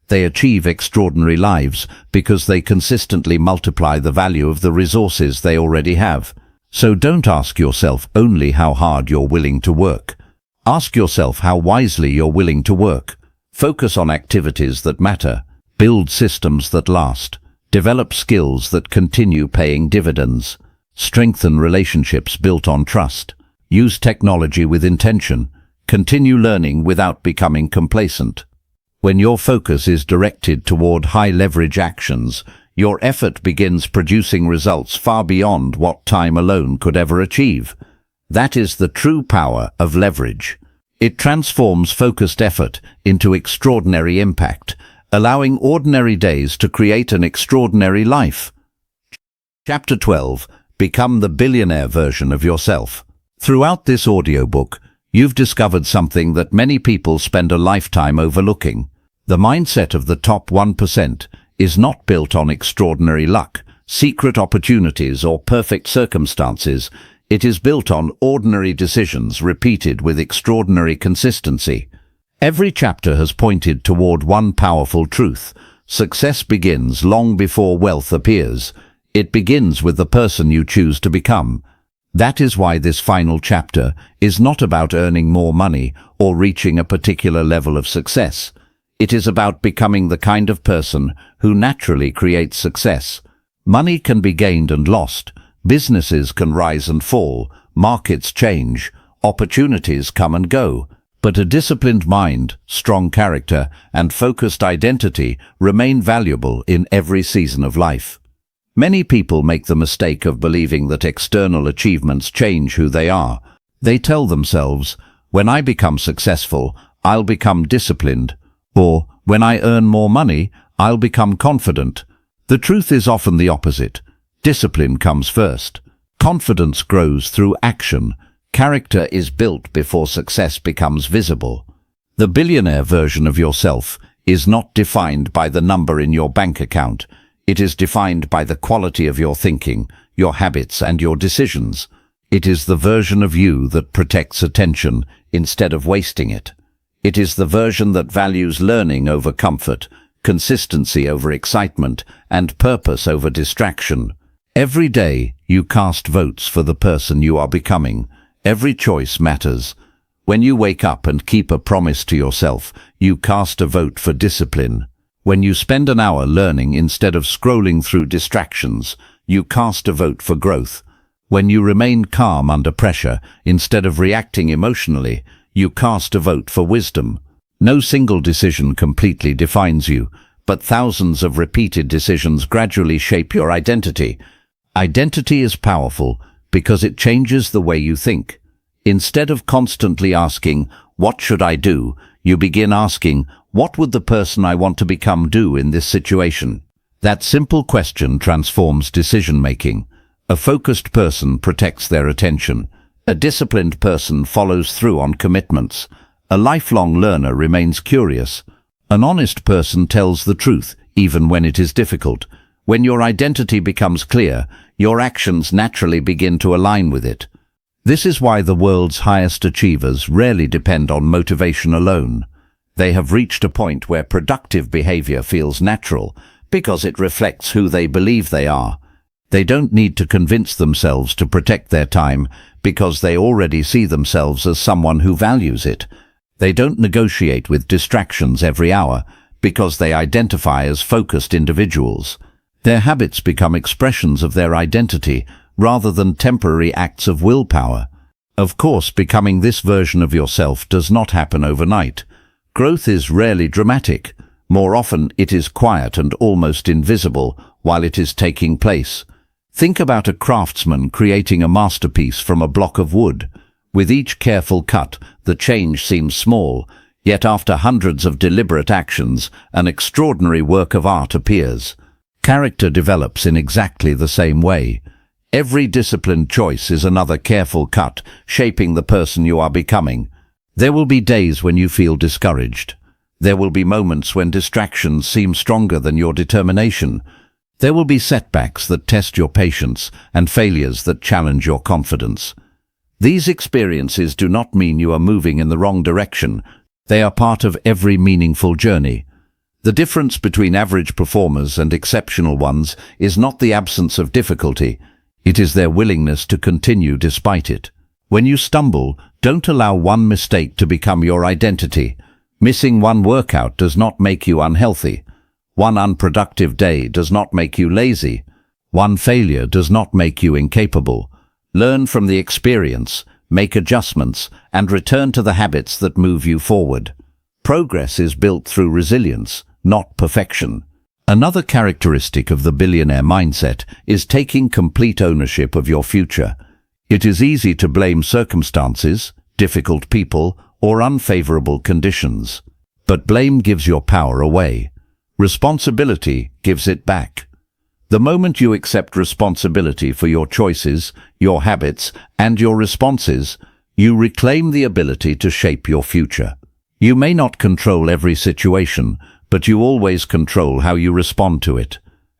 They achieve extraordinary lives because they consistently multiply the value of the resources they already have. So don't ask yourself only how hard you're willing to work. Ask yourself how wisely you're willing to work. Focus on activities that matter. Build systems that last. Develop skills that continue paying dividends. Strengthen relationships built on trust. Use technology with intention. Continue learning without becoming complacent. When your focus is directed toward high-leverage actions, your effort begins producing results far beyond what time alone could ever achieve. That is the true power of leverage. It transforms focused effort into extraordinary impact, allowing ordinary days to create an extraordinary life. Chapter 12. Become the billionaire version of yourself. Throughout this audiobook, you've discovered something that many people spend a lifetime overlooking: The mindset of the top 1% is not built on extraordinary luck, secret opportunities, or perfect circumstances. It is built on ordinary decisions repeated with extraordinary consistency. Every chapter has pointed toward one powerful truth. Success begins long before wealth appears. It begins with the person you choose to become. That is why this final chapter is not about earning more money or reaching a particular level of success. It is about becoming the kind of person who naturally creates success. Money can be gained and lost. Businesses can rise and fall. Markets change. Opportunities come and go. But a disciplined mind, strong character, and focused identity remain valuable in every season of life. Many people make the mistake of believing that external achievements change who they are. They tell themselves, "When I become successful, I'll become disciplined," or "When I earn more money, I'll become confident." The truth is often the opposite. Discipline comes first. Confidence grows through action. Character is built before success becomes visible. The billionaire version of yourself is not defined by the number in your bank account. It is defined by the quality of your thinking, your habits, and your decisions. It is the version of you that protects attention instead of wasting it. It is the version that values learning over comfort, consistency over excitement, and purpose over distraction. Every day, you cast votes for the person you are becoming. Every choice matters. When you wake up and keep a promise to yourself, you cast a vote for discipline. When you spend an hour learning instead of scrolling through distractions, you cast a vote for growth. When you remain calm under pressure instead of reacting emotionally, you cast a vote for wisdom. No single decision completely defines you, but thousands of repeated decisions gradually shape your identity. Identity is powerful because it changes the way you think. Instead of constantly asking, "What should I do?" you begin asking, "What would the person I want to become do in this situation?" That simple question transforms decision-making. A focused person protects their attention. A disciplined person follows through on commitments. A lifelong learner remains curious. An honest person tells the truth, even when it is difficult. When your identity becomes clear, your actions naturally begin to align with it. This is why the world's highest achievers rarely depend on motivation alone. They have reached a point where productive behavior feels natural because it reflects who they believe they are. They don't need to convince themselves to protect their time because they already see themselves as someone who values it. They don't negotiate with distractions every hour because they identify as focused individuals. Their habits become expressions of their identity rather than temporary acts of willpower. Of course, becoming this version of yourself does not happen overnight. Growth is rarely dramatic. More often, it is quiet and almost invisible while it is taking place. Think about a craftsman creating a masterpiece from a block of wood. With each careful cut, the change seems small, yet after hundreds of deliberate actions, an extraordinary work of art appears. Character develops in exactly the same way. Every disciplined choice is another careful cut, shaping the person you are becoming. There will be days when you feel discouraged. There will be moments when distractions seem stronger than your determination. There will be setbacks that test your patience and failures that challenge your confidence. These experiences do not mean you are moving in the wrong direction. They are part of every meaningful journey. The difference between average performers and exceptional ones is not the absence of difficulty. It is their willingness to continue despite it. When you stumble, don't allow one mistake to become your identity. Missing one workout does not make you unhealthy. One unproductive day does not make you lazy. One failure does not make you incapable. Learn from the experience, make adjustments, and return to the habits that move you forward. Progress is built through resilience, not perfection. Another characteristic of the billionaire mindset is taking complete ownership of your future. It is easy to blame circumstances, difficult people, or unfavorable conditions. But blame gives your power away. Responsibility gives it back. The moment you accept responsibility for your choices, your habits, and your responses, you reclaim the ability to shape your future. You may not control every situation, but you always control how you respond to it.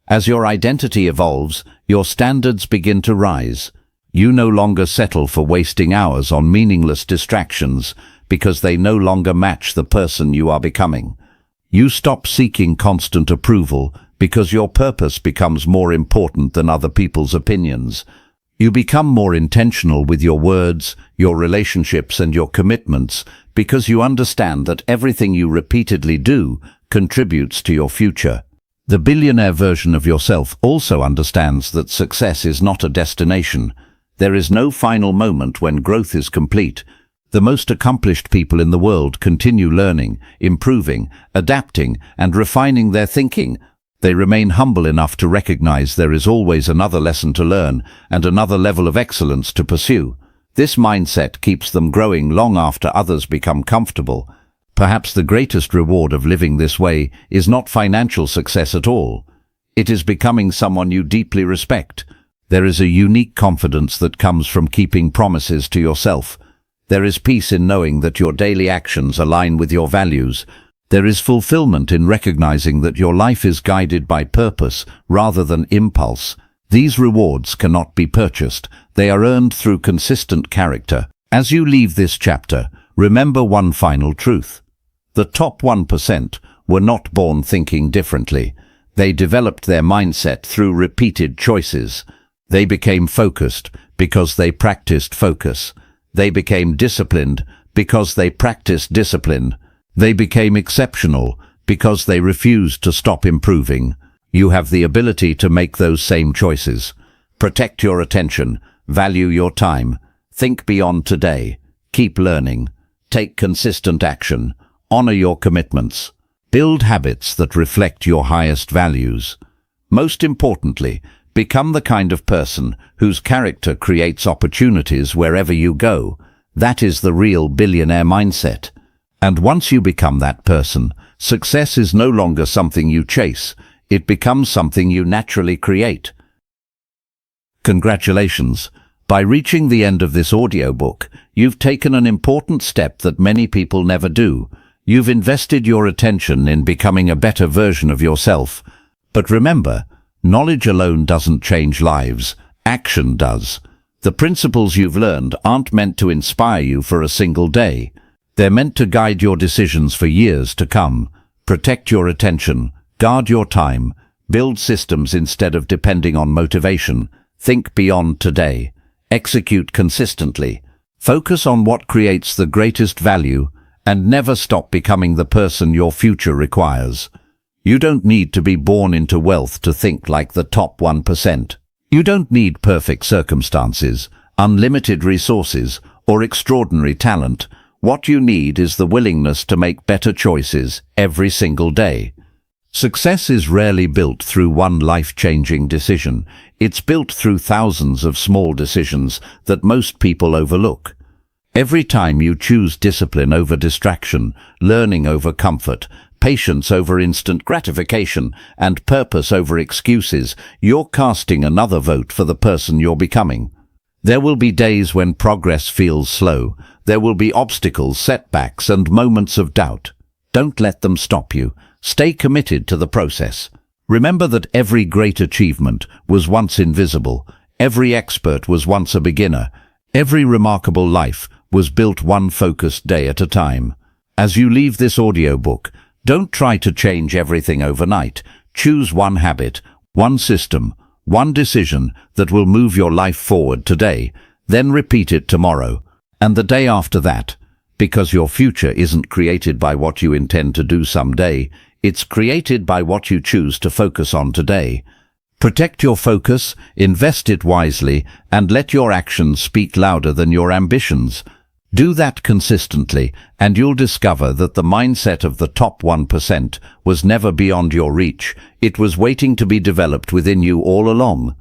As your identity evolves, your standards begin to rise. You no longer settle for wasting hours on meaningless distractions because they no longer match the person you are becoming. You stop seeking constant approval because your purpose becomes more important than other people's opinions. You become more intentional with your words, your relationships, and your commitments because you understand that everything you repeatedly do contributes to your future. The billionaire version of yourself also understands that success is not a destination. There is no final moment when growth is complete. The most accomplished people in the world continue learning, improving, adapting, and refining their thinking. They remain humble enough to recognize there is always another lesson to learn and another level of excellence to pursue. This mindset keeps them growing long after others become comfortable. Perhaps the greatest reward of living this way is not financial success at all. It is becoming someone you deeply respect. There is a unique confidence that comes from keeping promises to yourself. There is peace in knowing that your daily actions align with your values. There is fulfillment in recognizing that your life is guided by purpose rather than impulse. These rewards cannot be purchased. They are earned through consistent character. As you leave this chapter, remember one final truth. The top 1% were not born thinking differently. They developed their mindset through repeated choices. They became focused because they practiced focus. They became disciplined because they practiced discipline. They became exceptional because they refused to stop improving. You have the ability to make those same choices. Protect your attention. Value your time. Think beyond today. Keep learning. Take consistent action. Honor your commitments. Build habits that reflect your highest values. Most importantly, become the kind of person whose character creates opportunities wherever you go. That is the real billionaire mindset. And once you become that person, success is no longer something you chase. It becomes something you naturally create. Congratulations! By reaching the end of this audiobook, you've taken an important step that many people never do. You've invested your attention in becoming a better version of yourself. But remember, knowledge alone doesn't change lives. Action does. The principles you've learned aren't meant to inspire you for a single day. They're meant to guide your decisions for years to come. Protect your attention. Guard your time. Build systems instead of depending on motivation. Think beyond today. Execute consistently. Focus on what creates the greatest value, and never stop becoming the person your future requires. You don't need to be born into wealth to think like the top 1%. You don't need perfect circumstances, unlimited resources, or extraordinary talent. What you need is the willingness to make better choices every single day. Success is rarely built through one life-changing decision. It's built through thousands of small decisions that most people overlook. Every time you choose discipline over distraction, learning over comfort, patience over instant gratification, and purpose over excuses, you're casting another vote for the person you're becoming. There will be days when progress feels slow. There will be obstacles, setbacks, and moments of doubt. Don't let them stop you. Stay committed to the process. Remember that every great achievement was once invisible. Every expert was once a beginner. Every remarkable life was built one focused day at a time. As you leave this audiobook, don't try to change everything overnight. Choose one habit, one system, one decision that will move your life forward today, then repeat it tomorrow, and the day after that, because your future isn't created by what you intend to do someday, it's created by what you choose to focus on today. Protect your focus, invest it wisely, and let your actions speak louder than your ambitions. Do that consistently, and you'll discover that the mindset of the top 1% was never beyond your reach. It was waiting to be developed within you all along.